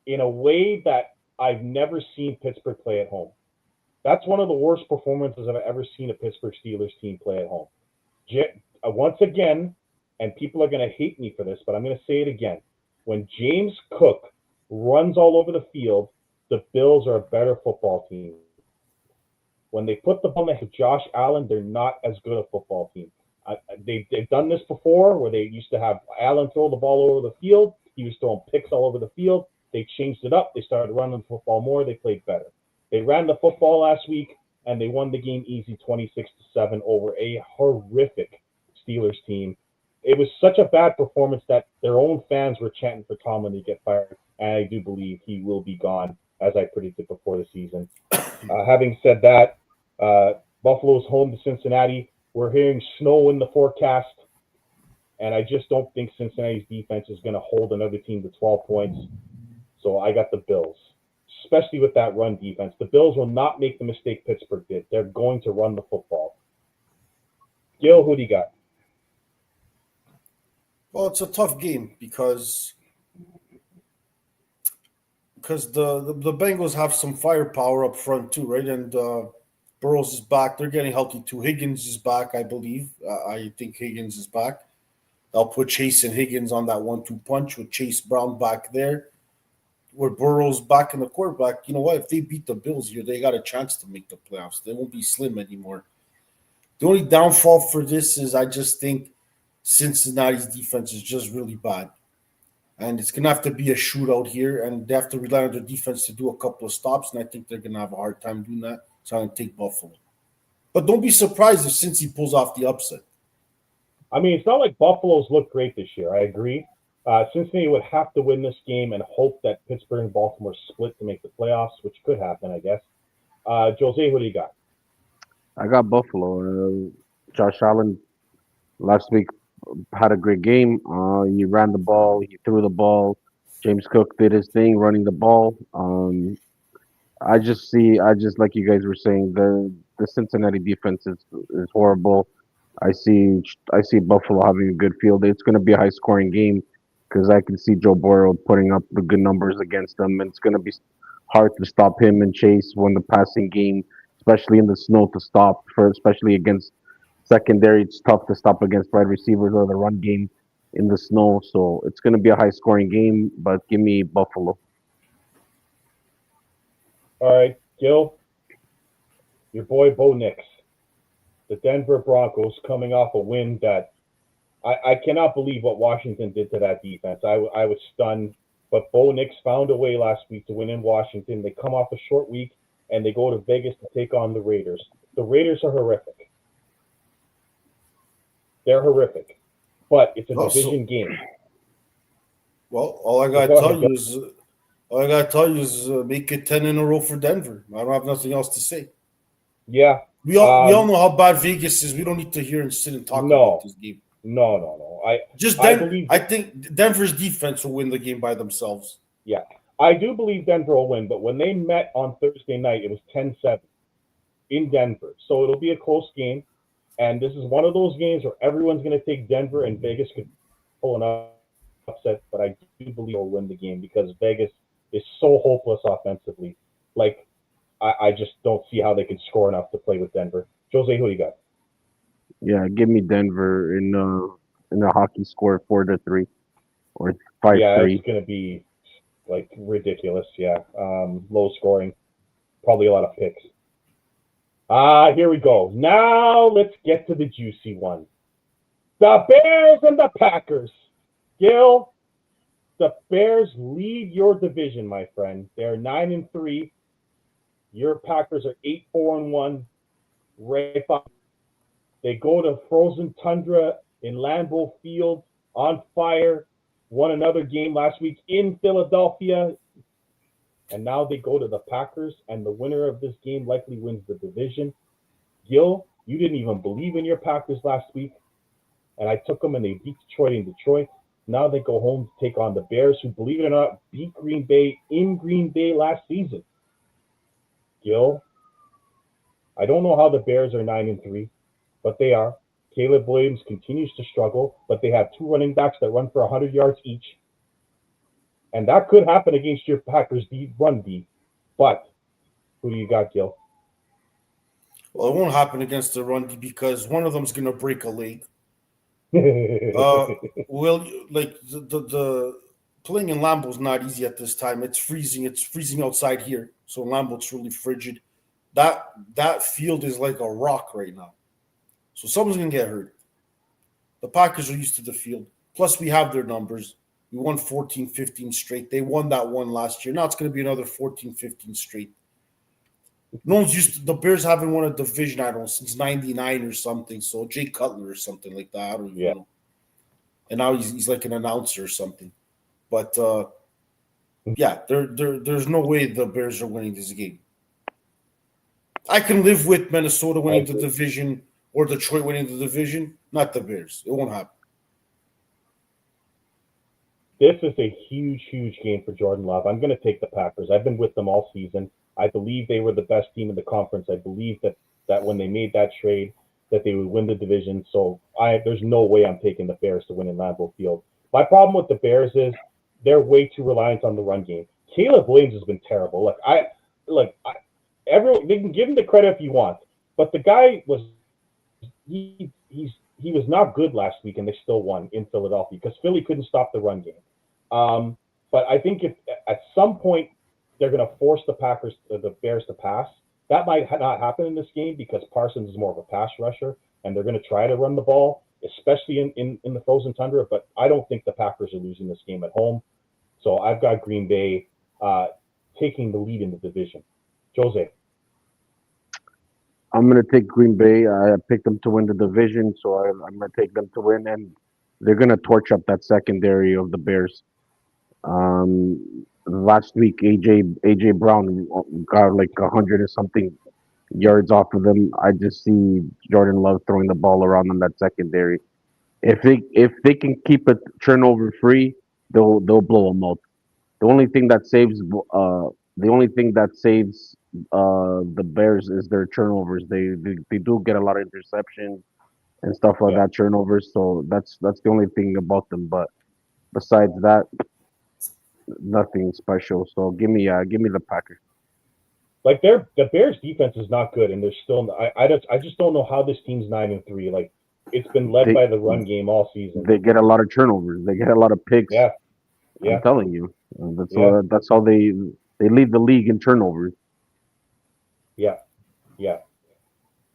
in a way that I've never seen Pittsburgh play at home. That's one of the worst performances I've ever seen a Pittsburgh Steelers team play at home. Once again, and people are going to hate me for this, but I'm going to say it again. When James Cook runs all over the field, the Bills are a better football team. When they put the ball next to Josh Allen, they're not as good a football team. They've done this before where they used to have Allen throw the ball over the field. He was throwing picks all over the field. They changed it up. They started running the football more. They played better. They ran the football last week, and they won the game easy 26-7 over a horrific Steelers team. It was such a bad performance that their own fans were chanting for Tomlin to get fired, and I do believe he will be gone, as I predicted before the season. Having said that, Buffalo's home to Cincinnati. We're hearing snow in the forecast, and I just don't think Cincinnati's defense is going to hold another team to 12 points. So I got the Bills, especially with that run defense. The Bills will not make the mistake Pittsburgh did. They're going to run the football. Gil, who do you got? Well, it's a tough game because the Bengals have some firepower up front too, right? And Burrows is back. They're getting healthy too. Higgins is back, I believe. I think Higgins is back. I'll put Chase and Higgins on that 1-2 punch with Chase Brown back there. With Burrows back in the quarterback, you know what? If they beat the Bills here, they got a chance to make the playoffs. They won't be slim anymore. The only downfall for this is I just think Cincinnati's defense is just really bad. And it's going to have to be a shootout here, and they have to rely on their defense to do a couple of stops, and I think they're going to have a hard time doing that. So I'm going to take Buffalo. But don't be surprised if Cincy pulls off the upset. I mean, it's not like Buffalo's looked great this year. I agree. Cincinnati would have to win this game and hope that Pittsburgh and Baltimore split to make the playoffs, which could happen, I guess. Jose, what do you got? I got Buffalo. Josh Allen last week had a great game. He ran the ball. He threw the ball. James Cook did his thing running the ball. I just like you guys were saying, the Cincinnati defense is horrible. I see Buffalo having a good field. It's going to be a high scoring game because I can see Joe Burrow putting up the good numbers against them, and it's going to be hard to stop him and Chase when the passing game, especially in the snow, to stop. Especially against secondary, it's tough to stop against wide receivers or the run game in the snow. So it's going to be a high scoring game, but give me Buffalo. All right, Gil, your boy Bo Nix, the Denver Broncos, coming off a win that I cannot believe what Washington did to that defense. I was stunned, but Bo Nix found a way last week to win in Washington. They come off a short week, and they go to Vegas to take on the Raiders. The Raiders are horrific. They're horrific, but it's a division game. Well, all I got to tell you is make it 10 in a row for Denver. I don't have nothing else to say. Yeah. We all know how bad Vegas is. We don't need to hear and sit and talk about this game. No. I think Denver's defense will win the game by themselves. Yeah. I do believe Denver will win, but when they met on Thursday night, it was 10-7 in Denver. So it'll be a close game. And this is one of those games where everyone's going to take Denver, and Vegas could pull an upset, but I do believe they'll win the game because Vegas is so hopeless offensively. Like, I just don't see how they can score enough to play with Denver. Jose, who do you got? Yeah, give me Denver in a hockey score 4-3 or 5-3. Yeah, it's going to be like ridiculous. Yeah, low scoring, probably a lot of picks. Here we go. Now let's get to the juicy one. The Bears and the Packers. Gil, the Bears lead your division, my friend. They're 9-3. Your Packers are 8-4-1. Right by. They go to frozen tundra in Lambeau Field on fire. Won another game last week in Philadelphia. And now they go to the Packers, and the winner of this game likely wins the division. Gil, you didn't even believe in your Packers last week, and I took them, and they beat Detroit in Detroit. Now they go home to take on the Bears, who, believe it or not, beat Green Bay in Green Bay last season. Gil, I don't know how the Bears are 9-3, but they are. Caleb Williams continues to struggle, but they have two running backs that run for 100 yards each. And that could happen against your Packers run D. But who do you got, Gil? Well, it won't happen against the run D because one of them is going to break a leg. The playing in Lambeau is not easy at this time. It's freezing. It's freezing outside here. So in Lambeau, it's really frigid. That field is like a rock right now. So someone's going to get hurt. The Packers are used to the field. Plus, we have their numbers. We won 14, 15 straight. They won that one last year. Now it's going to be another 14, 15 straight. No one's used to, the Bears haven't won a division, I don't know, since 99 or something. So Jay Cutler or something like that. I don't even know. And now he's like an announcer or something. But, there's no way the Bears are winning this game. I can live with Minnesota winning the division or Detroit winning the division, not the Bears. It won't happen. This is a huge, huge game for Jordan Love. I'm going to take the Packers. I've been with them all season. I believe they were the best team in the conference. I believe that when they made that trade, that they would win the division. So there's no way I'm taking the Bears to win in Lambeau Field. My problem with the Bears is they're way too reliant on the run game. Caleb Williams has been terrible. Everyone, they can give him the credit if you want, but the guy was he was not good last week, and they still won in Philadelphia because Philly couldn't stop the run game. But I think if at some point they're going to force the Bears to pass, that might not happen in this game because Parsons is more of a pass rusher, and they're going to try to run the ball, especially in the frozen tundra. But I don't think the Packers are losing this game at home. So I've got Green Bay taking the lead in the division. Jose. I'm going to take Green Bay. I picked them to win the division, so I'm going to take them to win, and they're going to torch up that secondary of the Bears. Last week, AJ Brown got like 100 or something yards off of them. I just see Jordan Love throwing the ball around in that secondary. If they can keep it turnover free, they'll blow them out. The only thing that saves the Bears is their turnovers. They do get a lot of interceptions and stuff like that, turnovers. So that's the only thing about them. But besides that, nothing special. So give me the Packers. Like the Bears defense is not good, and they're still. I just don't know how this team's 9-3. Like it's been led by the run game all season. They get a lot of turnovers. They get a lot of picks. Yeah. I'm telling you, that's how they lead the league in turnovers. Yeah.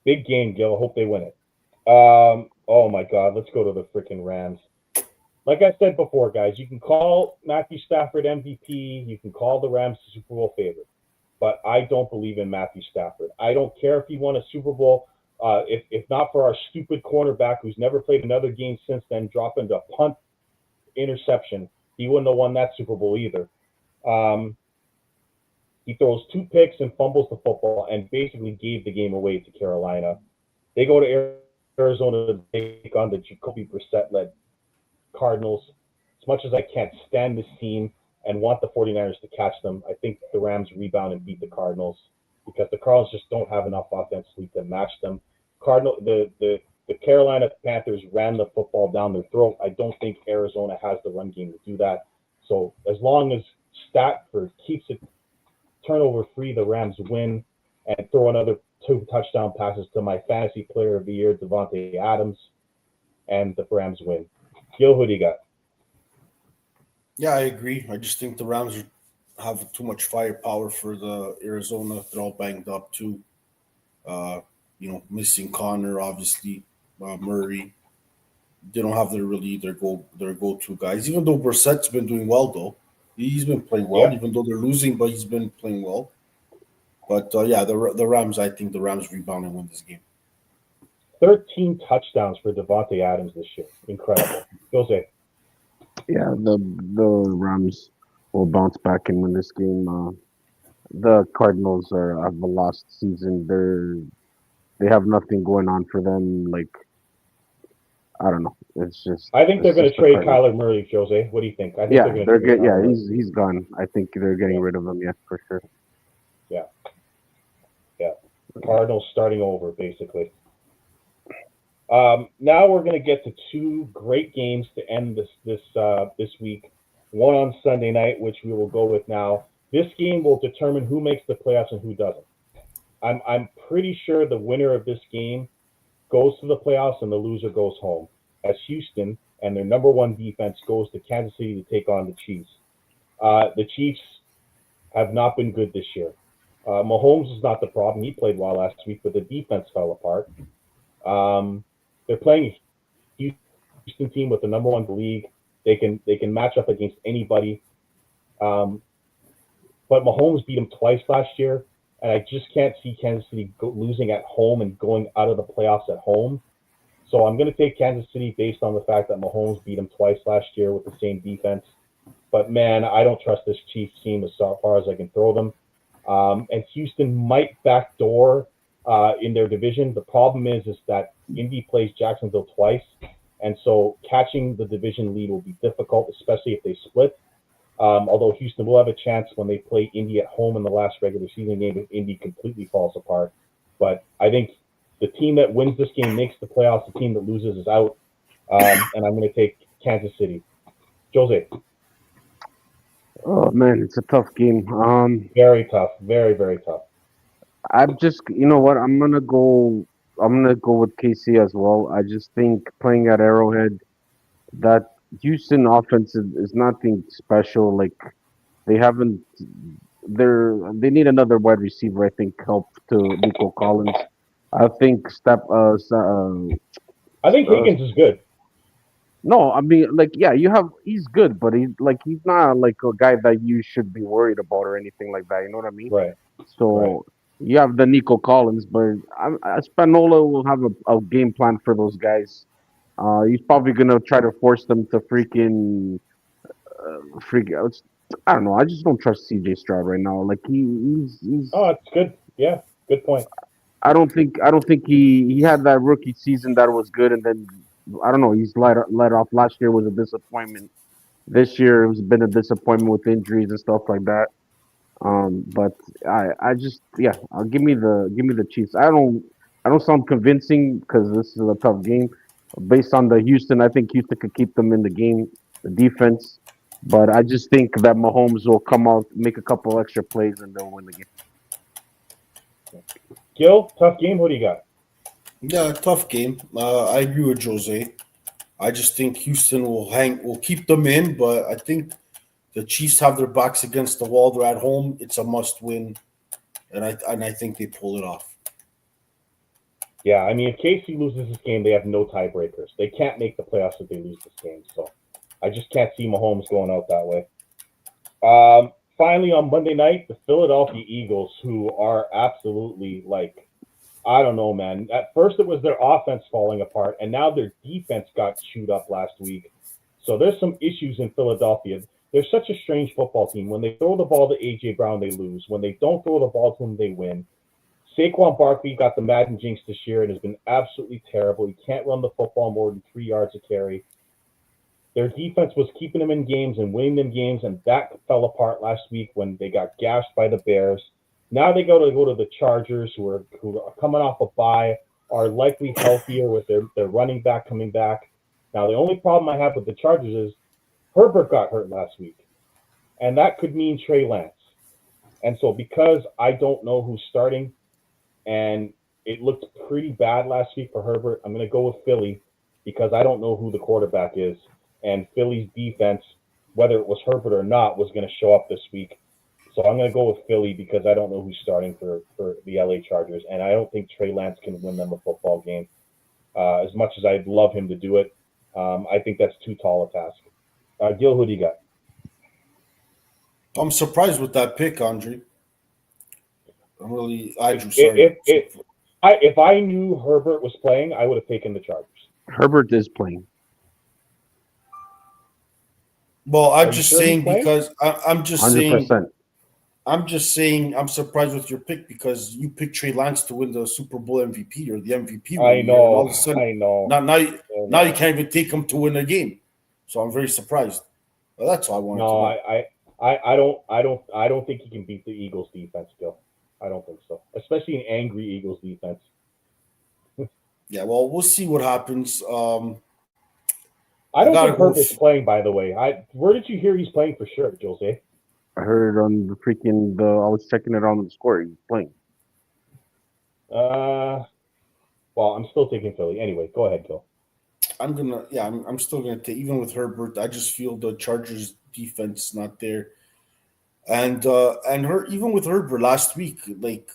Big game, Gil. I hope they win it. Oh my God, let's go to the freaking Rams. Like I said before, guys, you can call Matthew Stafford MVP. You can call the Rams the Super Bowl favorite, but I don't believe in Matthew Stafford. I don't care if he won a Super Bowl. If not for our stupid cornerback who's never played another game since then, dropping a punt interception, he wouldn't have won that Super Bowl either. He throws 2 picks and fumbles the football and basically gave the game away to Carolina. They go to Arizona to take on the Jacoby Brissett-led Cardinals. As much as I can't stand this team and want the 49ers to catch them, I think the Rams rebound and beat the Cardinals because the Cardinals just don't have enough offensively to match them. The Carolina Panthers ran the football down their throat. I don't think Arizona has the run game to do that. So as long as Stafford keeps it turnover free, the Rams win and throw another 2 touchdown passes to my fantasy player of the year, Devontae Adams, and the Rams win. Gil, who do you got? Yeah, I agree. I just think the Rams have too much firepower for the Arizona. They're all banged up too. Missing Connor, obviously, Murray. They don't have their go-to guys. Even though Brissett's been doing well, though. He's been playing well, even though they're losing, but he's been playing well. But, the Rams, I think the Rams rebound and win this game. 13 touchdowns for Devontae Adams this year. Incredible. Jose. Yeah, the Rams will bounce back and win this game. The Cardinals have a lost season. They have nothing going on for them. Like, I don't know. It's just. I think they're going to trade Kyler Murray, Jose. What do you think? I think they're good. Yeah, he's gone. I think they're getting rid of him. Yeah, for sure. Yeah. Cardinals starting over, basically. Now we're going to get to 2 great games to end this week. One on Sunday night, which we will go with now. This game will determine who makes the playoffs and who doesn't. I'm pretty sure the winner of this game goes to the playoffs and the loser goes home, as Houston and their number 1 defense goes to Kansas City to take on the Chiefs. The Chiefs have not been good this year. Mahomes is not the problem. He played well last week, but the defense fell apart. They're playing a Houston team with the number one in the league. They can match up against anybody. Um, but Mahomes beat them twice last year, and I just can't see Kansas City losing at home and going out of the playoffs at home. So I'm going to take Kansas City based on the fact that Mahomes beat them twice last year with the same defense. But man, I don't trust this Chiefs team as far as I can throw them. And Houston might backdoor in their division. The problem is that Indy plays Jacksonville twice, and so catching the division lead will be difficult, especially if they split. Although Houston will have a chance when they play Indy at home in the last regular season game if Indy completely falls apart. But I think the team that wins this game makes the playoffs. The team that loses is out. And I'm going to take Kansas City. Jose. Oh man, it's a tough game. Very tough. Very, very tough. I'm just, you know what? I'm gonna go with KC as well. I just think playing at Arrowhead, that Houston offense is nothing special. Like they haven't. They need another wide receiver. I think help to Nico Collins. I think I think uh, Higgins is good. no, I mean, like, yeah, he's good, but he's not like a guy that you should be worried about or anything like that. You know what I mean? Right. Right. So you have the Nico Collins, but Spanola will have a game plan for those guys. He's probably gonna try to force them to freak out. I don't know. I just don't trust CJ Stroud right now. Like Oh, it's good. Yeah. Good point. I don't think he had that rookie season that was good, and then I don't know. He's let off. Last year was a disappointment. This year it's been a disappointment with injuries and stuff like that. But I just yeah, give me the Chiefs. I don't sound convincing because this is a tough game. Based on the Houston, I think Houston could keep them in the game, the defense. But I just think that Mahomes will come out, make a couple extra plays, and they'll win the game. Gil, tough game. What do you got? Yeah, tough game. I agree with Jose. I just think Houston will keep them in, but I think the Chiefs have their backs against the wall. They're at home. It's a must win, and I think they pull it off. Yeah, I mean, if KC loses this game, they have no tiebreakers. They can't make the playoffs if they lose this game. So I just can't see Mahomes going out that way. Finally, on Monday night, the Philadelphia Eagles, who are absolutely like, I don't know, man. At first, it was their offense falling apart, and now their defense got chewed up last week. So there's some issues in Philadelphia. They're such a strange football team. When they throw the ball to A.J. Brown, they lose. When they don't throw the ball to him, they win. Saquon Barkley got the Madden jinx this year and has been absolutely terrible. He can't run the football more than 3 yards a carry. Their defense was keeping them in games and winning them games, and that fell apart last week when they got gashed by the Bears. Now they go to the Chargers, who are coming off a bye, are likely healthier with their running back coming back. Now the only problem I have with the Chargers is Herbert got hurt last week, and that could mean Trey Lance. And so because I don't know who's starting, and it looked pretty bad last week for Herbert, I'm going to go with Philly because I don't know who the quarterback is. And Philly's defense, whether it was Herbert or not, was going to show up this week. So I'm going to go with Philly because I don't know who's starting for the LA Chargers. And I don't think Trey Lance can win them a football game. As much as I'd love him to do it, I think that's too tall a task. Gil, who do you got? I'm surprised with that pick, Andre. Andrew, sorry. If I knew Herbert was playing, I would have taken the Chargers. Herbert is playing. Well, I'm Are you just sure saying he's playing? because I'm just 100%. saying I'm surprised with your pick because you picked Trey Lance to win the Super Bowl MVP or the MVP. I And know. all of a sudden, I know. now you can't even take him to win a game. So I'm very surprised. Well, that's all I wanted to know. I don't think he can beat the Eagles defense, Gil. I don't think so, especially an angry Eagles defense. Yeah, well, we'll see what happens. I don't gotta think go Herbert's playing, by the way. Where did you hear he's playing for sure, Jose? I heard it on I was checking it on the score. He's playing. Well, I'm still taking Philly. Anyway, go ahead, Gil. I'm still gonna take even with Herbert. I just feel the Chargers defense is not there. And her even with Herbert last week, like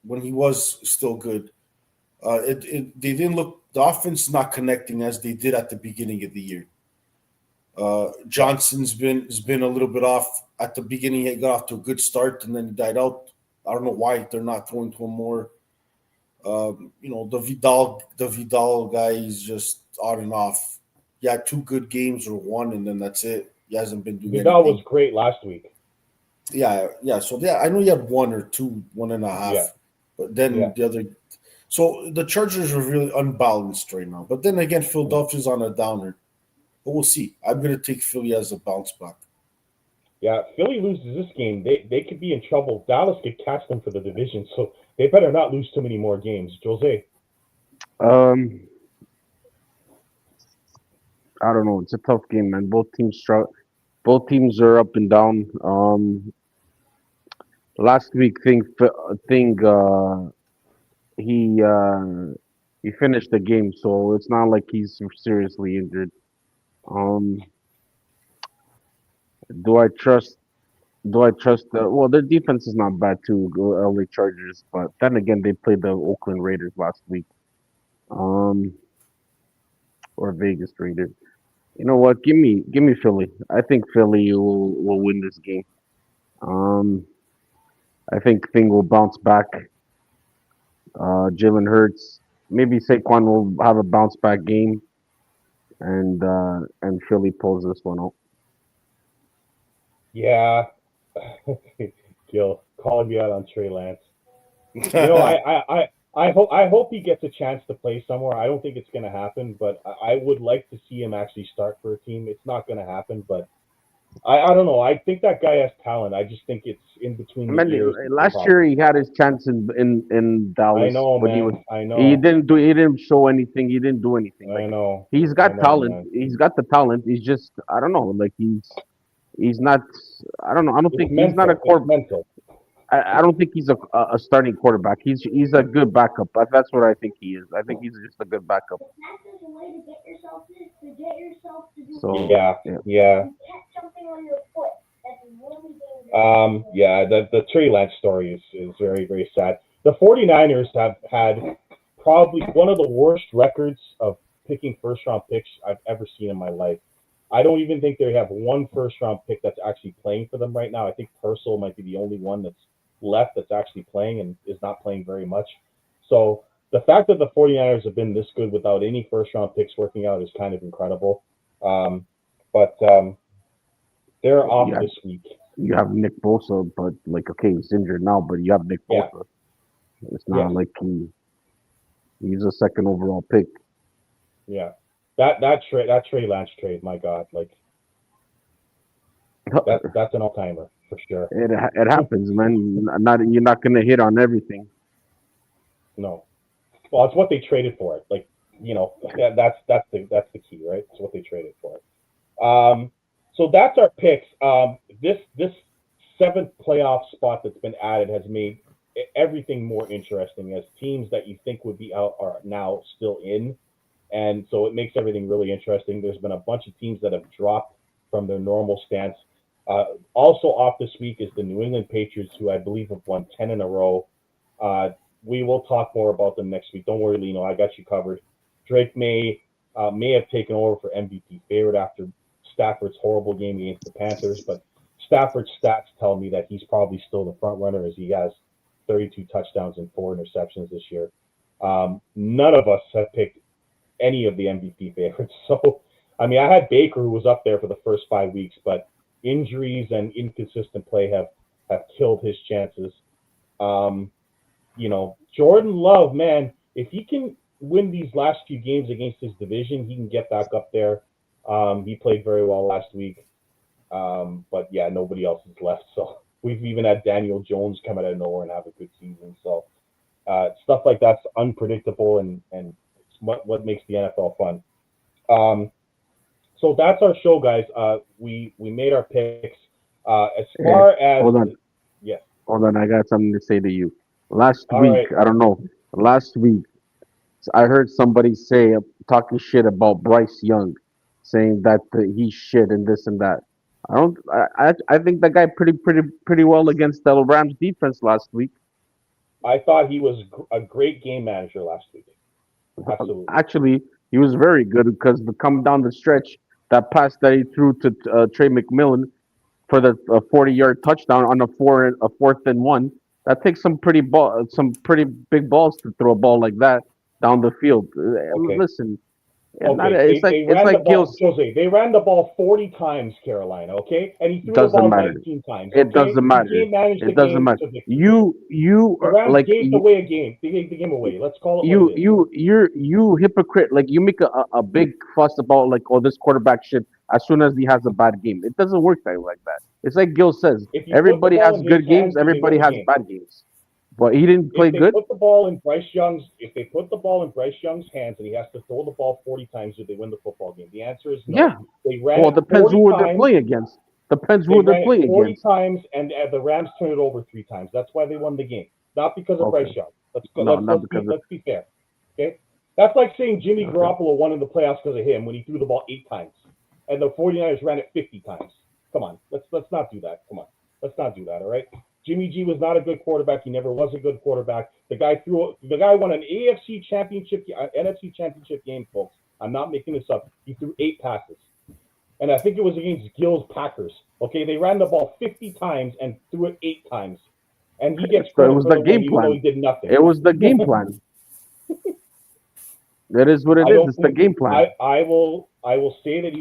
when he was still good, they didn't look the offense not connecting as they did at the beginning of the year. Johnson's been a little bit off at the beginning. He got off to a good start and then he died out. I don't know why they're not throwing to him more. The Vidal guy is just on and off. He had two good games or one, and then that's it. He hasn't been doing Vidal anything. was great last week. Yeah. So I know he had one or two, 1.5. Yeah. But then Yeah. the other. So the Chargers are really unbalanced right now. But then again, Philadelphia's on a downer. But we'll see. I'm going to take Philly as a bounce back. Yeah, if Philly loses this game, they could be in trouble. Dallas could catch them for the division, so they better not lose too many more games. Jose. Um, I don't know. It's a tough game, man. Both teams struggle. Both teams are up and down. Last week, he he finished the game, so it's not like he's seriously injured. Um, do I trust? Do I trust well, their defense is not bad too, LA Chargers, but then again, they played the Oakland Raiders last week, um, or Vegas Raiders. You know what? Give me Philly. I think Philly will win this game. Um, I think Thing will bounce back. Jalen Hurts, maybe Saquon will have a bounce back game, and Philly pulls this one out. Yeah. Gil calling me out on Trey Lance. I hope he gets a chance to play somewhere. I don't think it's going to happen, but I would like to see him actually start for a team. It's not going to happen, but I don't know. I think that guy has talent. I just think it's in between I the mean, ears. last year he had his chance in I Dallas, know, but man. I he know. didn't show anything. He didn't do anything. I Like know. he's I got know, talent. man. He's got the talent. He's just I don't know. Like he's not. I don't know. I don't It's think he's not a mental. It's core. mental. I don't think he's a starting quarterback. He's a good backup. That's what I think he is. I think he's just a good backup. So Yeah. yeah, Yeah. Yeah, the Trey Lance story is very, very sad. The 49ers have had probably one of the worst records of picking first round picks I've ever seen in my life. I don't even think they have one first round pick that's actually playing for them right now. I think Purcell might be the only one that's left that's actually playing and is not playing very much. So the fact that the 49ers have been this good without any first round picks working out is kind of incredible. But they're off yeah. this week. You have Nick Bosa, but like okay, he's injured now, but you have Nick Yeah. Bosa. It's Yeah. not like he's a second overall pick. Yeah, that Trey Lance trade, my God, like that's an all timer for sure. It happens, man. Not you're not gonna hit on everything. No, well, it's what they traded for it. Like that's the key, right? It's what they traded for it. So that's our picks. This seventh playoff spot that's been added has made everything more interesting as teams that you think would be out are now still in. And so it makes everything really interesting. There's been a bunch of teams that have dropped from their normal stance. Also off this week is the New England Patriots, who I believe have won 10 in a row. We will talk more about them next week. Don't worry, Lino, I got you covered. Drake may have taken over for MVP favorite after Stafford's horrible game against the Panthers, but Stafford's stats tell me that he's probably still the front runner as he has 32 touchdowns and 4 interceptions this year. None of us have picked any of the MVP favorites. So, I mean, I had Baker, who was up there for the first 5 weeks, but injuries and inconsistent play have killed his chances. Jordan Love, man, if he can win these last few games against his division, he can get back up there. He played very well last week. But yeah, nobody else is left. So we've even had Daniel Jones come out of nowhere and have a good season. So stuff like that's unpredictable and it's what makes the NFL fun. So that's our show, guys. We made our picks. As far as Hold on. Yes. Hold on, I got something to say to you. Last All week, right. I don't know. Last week, I heard somebody say talking shit about Bryce Young, saying that he's shit and this and that. I don't. I think that guy pretty well against the Rams defense last week. I thought he was a great game manager last week. Absolutely. Actually, he was very good because the come down the stretch, that pass that he threw to Trey McMillan for the 40-yard touchdown on a fourth and one. That takes some pretty big balls to throw a ball like that down the field. Okay. Listen, Okay, they it's ran the like ball, Gil's. Jose. They ran the ball 40 times, Carolina. Okay, and he threw the Doesn't ball matter. 19 times. It Okay, doesn't he matter. game managed the It doesn't game matter. to victory. You The are Rams like gave away a game. They gave the game away. Let's call it what it is. you hypocrite. Like you make a big fuss about like, oh, this quarterback shit as soon as he has a bad game. It doesn't work like that. It's like Gil says. If you put the Everybody ball has in good his games. hands, do they Everybody win the has game? bad games. But he didn't play If they good. put the ball in Bryce Young's, if they put the ball in Bryce Young's hands and he has to throw the ball 40 times, do they win the football game? The answer is no. Yeah. They ran Well, it depends 40 who they're times. playing against. Depends They who they're ran it playing 40 against. times, and the Rams turned it over 3 times. That's why they won the game, not because of Okay. Bryce Young. No, not because Let's be fair. Okay, that's like saying Jimmy Okay. Garoppolo won in the playoffs because of him when he threw the ball 8 times, and the 49ers ran it 50 times. Come on, let's not do that. Come on, let's not do that. All right. Jimmy G was not a good quarterback. He never was a good quarterback. The guy won an NFC championship, NFC championship game, folks. I'm not making this up. He threw 8 passes. And I think it was against Gil's Packers. Okay, they ran the ball 50 times and threw it 8 times. And he gets So it credit was for the the win, game even though plan. he did nothing. It was the game plan. That is what it is. It's the game plan. I will say that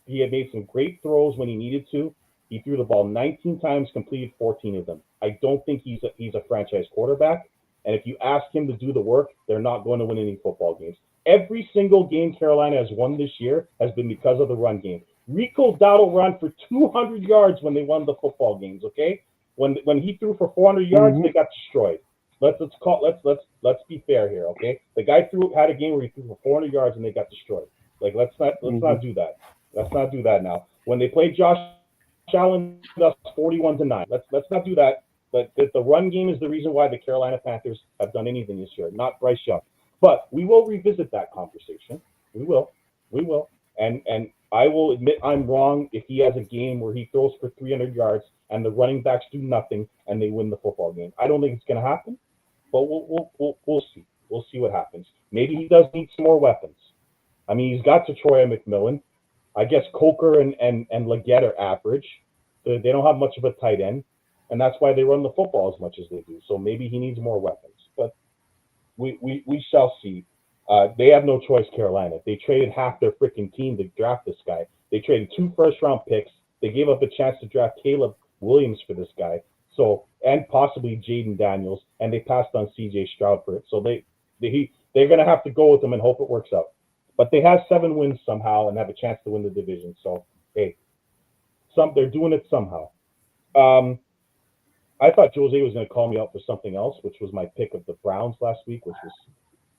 he had made some great throws when he needed to. He threw the ball 19 times, completed 14 of them. I don't think he's a franchise quarterback. And if you ask him to do the work, they're not going to win any football games. Every single game Carolina has won this year has been because of the run game. Rico Dowdle ran for 200 yards when they won the football games. Okay, when he threw for 400 yards, Mhm. they got destroyed. Let's be fair here. Okay, the guy had a game where he threw for 400 yards and they got destroyed. Like let's not do that. Let's not do that now. When they played Josh Allen, us 41-9. Let's not do that. But the run game is the reason why the Carolina Panthers have done anything this year, not Bryce Young. But we will revisit that conversation. We will. And I will admit I'm wrong if he has a game where he throws for 300 yards and the running backs do nothing and they win the football game. I don't think it's going to happen, but we'll see. We'll see what happens. Maybe he does need some more weapons. I mean, he's got Troy McMillan. I guess Coker and Leggett are average. They don't have much of a tight end, and that's why they run the football as much as they do. So maybe he needs more weapons. But we shall see. They have no choice, Carolina. They traded half their freaking team to draft this guy. They traded 2 first-round picks. They gave up a chance to draft Caleb Williams for this guy. So and possibly Jaden Daniels, and they passed on C.J. Stroud for it. So they're going to have to go with them and hope it works out. But they have 7 wins somehow and have a chance to win the division. So hey, they're doing it somehow. I thought Jose was going to call me out for something else, which was my pick of the Browns last week, which was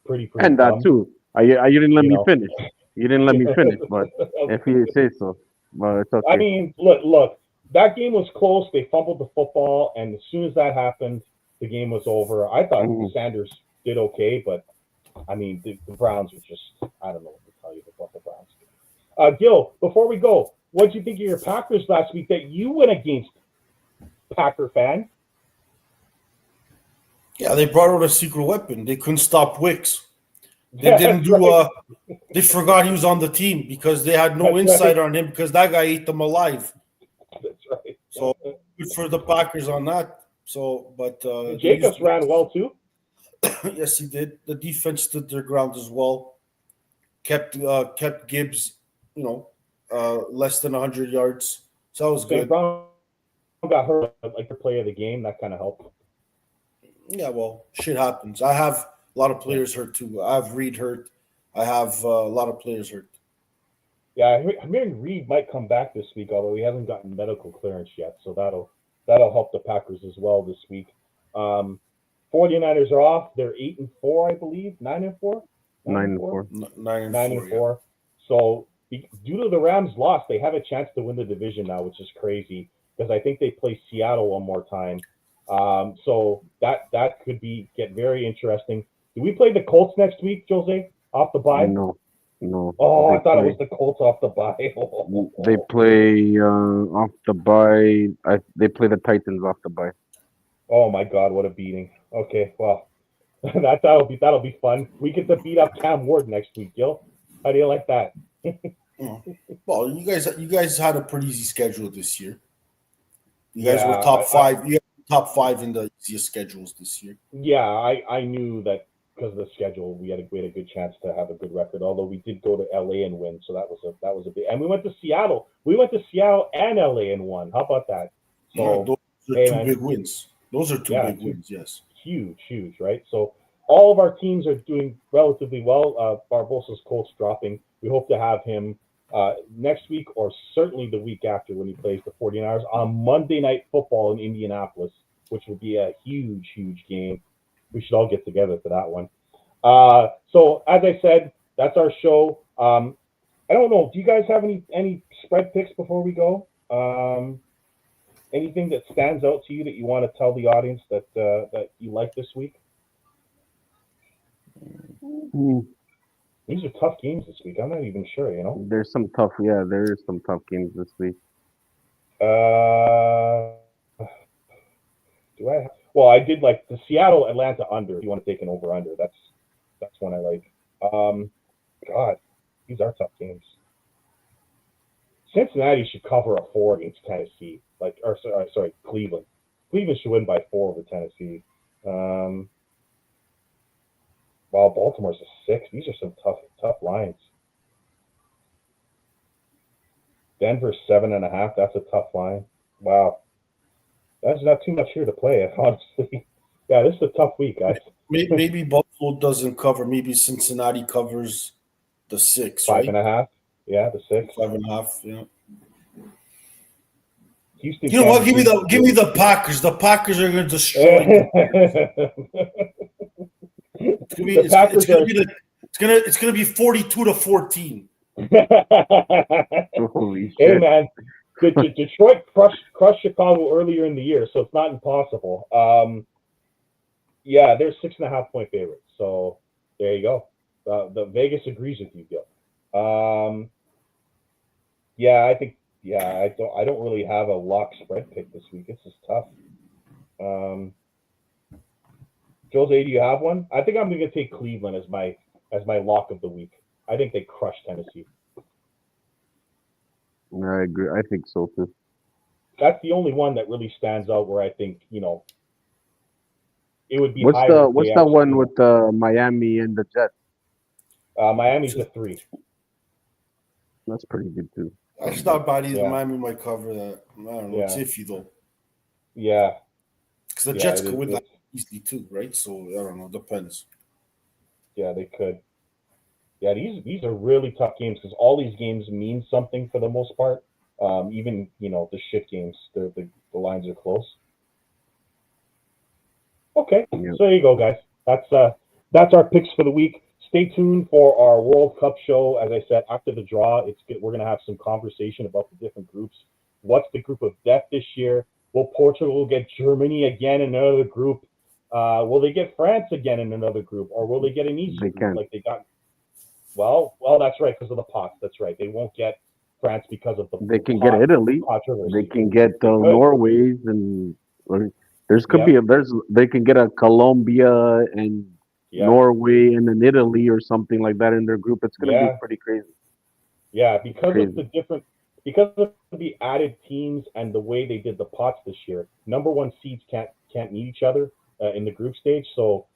pretty And dumb. that too. You didn't let You me know. finish. You didn't let me finish, but if you say so, well, it's okay. I mean, look, that game was close. They fumbled the football, and as soon as that happened, the game was over. I thought Mhm. Sanders did okay, but I mean, the Browns were just, I don't know what to tell you about the Browns. Gil, before we go, what did you think of your Packers last week that you went against Packer fan? Yeah, they brought out a secret weapon. They couldn't stop Wicks. They Yeah, didn't that's do. right. They forgot he was on the team because they had no That's insight right. on him because that guy ate them alive. That's right. So good for the Packers on that. So, but they Jacobs used- ran well too. yes, he did. The defense stood their ground as well. Kept Gibbs, less than 100 yards. So that was St. good. Brown got hurt, like the play of the game. That kind of helped. Yeah, well, shit happens. I have a lot of players hurt too. I have Reed hurt. I have a lot of players hurt. Yeah, I'm hearing Reed might come back this week, although he hasn't gotten medical clearance yet. So that'll help the Packers as well this week. 49ers are off. They're 8-4, I believe. 9-4. 9-4. 9-4. So due to the Rams' loss, they have a chance to win the division now, which is crazy because I think they play Seattle one more time. So that could get very interesting. Do we play the Colts next week, Jose? Off the bye? No. No. Oh, They I thought it play. was the Colts off the bye. They play off the bye. They play the Titans off the bye. Oh my God, what a beating. Okay, well, that'll be fun. We get to beat up Cam Ward next week, Gil. How do you like that? Oh. Well, you guys had a pretty easy schedule this year. You guys were Yeah, top five. You have top five in the easiest schedules this year. I knew that because of the schedule, we had a good chance to have a good record. Although we did go to LA and win, so that was a big. And we went to Seattle. We went to Seattle and LA and won. How about that? Yeah, So those are hey, two man, big wins. Those are two yeah, big wins. Yes. huge, right? So all of our teams are doing relatively well. Barbosa's Colts dropping. We hope to have him next week or certainly the week after when he plays the 49ers on Monday Night Football in Indianapolis, which will be a huge game. We should all get together for that one. So as I said, that's our show. I don't know. Do you guys have any spread picks before we go? Anything that stands out to you that you want to tell the audience that you like this week? These are tough games this week. I'm not even sure. There's some tough games this week. Do I? Well, I did like the Seattle Atlanta under. If you want to take an over under, that's one I like. God, these are tough games. Cincinnati should cover a 4 against Tennessee. Sorry, Cleveland. Cleveland should win by 4 over Tennessee. While Baltimore's a 6. These are some tough lines. Denver 7.5. That's a tough line. Wow. That's not too much here to play, honestly. Yeah, this is a tough week, guys. Maybe Buffalo doesn't cover. Maybe Cincinnati covers the 6, right? 5.5. Yeah, the 6. 5.5. Yeah. Houston. You know what? Give me the Packers. The Packers are going to destroy. It's going to be 42-14. Holy Hey, shit. man. Detroit crushed Chicago earlier in the year, so it's not impossible. Yeah, they're 6.5-point favorites. So there you go. The Vegas agrees with you, Gil. Yeah, I think. Yeah, I don't really have a lock spread pick this week. This is tough. Jose, do you have one? I think I'm going to take Cleveland as my lock of the week. I think they crush Tennessee. I agree. I think so too. That's the only one that really stands out where I think it would be. What's that one with Miami and the Jets? Miami's a 3. That's pretty good too. I thought Miami might cover that. I don't know. It's iffy though. Yeah. Because the Jets could win that easily too, right? So I don't know. Depends. Yeah, they could. Yeah, these are really tough games because all these games mean something for the most part. Even the shit games, the lines are close. Okay, So there you go, guys. That's our picks for the week. Stay tuned for our World Cup show. As I said, after the draw, we're going to have some conversation about the different groups. What's the group of death this year? Will Portugal get Germany again in another group? Will they get France again in another group, or will they get an easy group like they got? Well, that's right, because of the pots. That's right. They won't get France because of the. They can get Italy. They can get Norway's, and they can get a Colombia and Norway and an Italy or something like that in their group. It's going to be pretty crazy. Yeah, because of the added teams and the way they did the pots this year, number 1 seeds can't meet each other in the group stage. So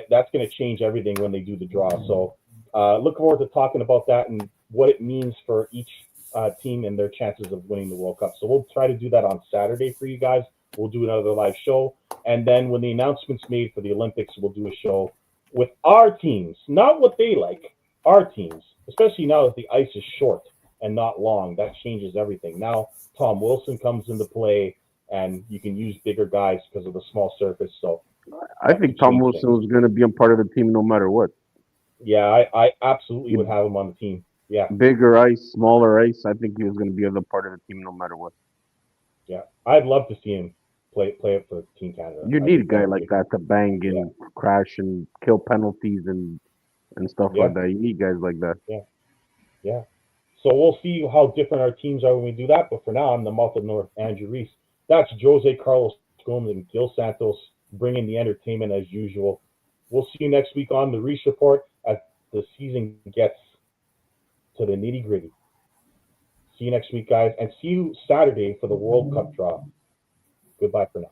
that's going to change everything when they do the draw. So look forward to talking about that and what it means for each team and their chances of winning the World Cup. So we'll try to do that on Saturday for you guys. We'll do another live show. And then when the announcement's made for the Olympics, we'll do a show with our teams, not what they like, our teams, especially now that the ice is short and not long. That changes everything. Now Tom Wilson comes into play, and you can use bigger guys because of the small surface. So I think Tom Wilson was going to be a part of the team no matter what. Yeah, I absolutely would have him on the team. Yeah. Bigger ice, smaller ice. I think he was going to be a part of the team no matter what. Yeah, I'd love to see him play it for Team Canada. You need a guy like that to bang and crash and kill penalties and stuff like that. You need guys like that. Yeah. Yeah. So we'll see how different our teams are when we do that. But for now, I'm the mouth of the North, Andrew Reese. That's Jose Carlos Gomes and Gil Santos bringing the entertainment as usual. We'll see you next week on the Reese Report as the season gets to the nitty gritty. See you next week, guys, and see you Saturday for the World Cup draw. Goodbye for now.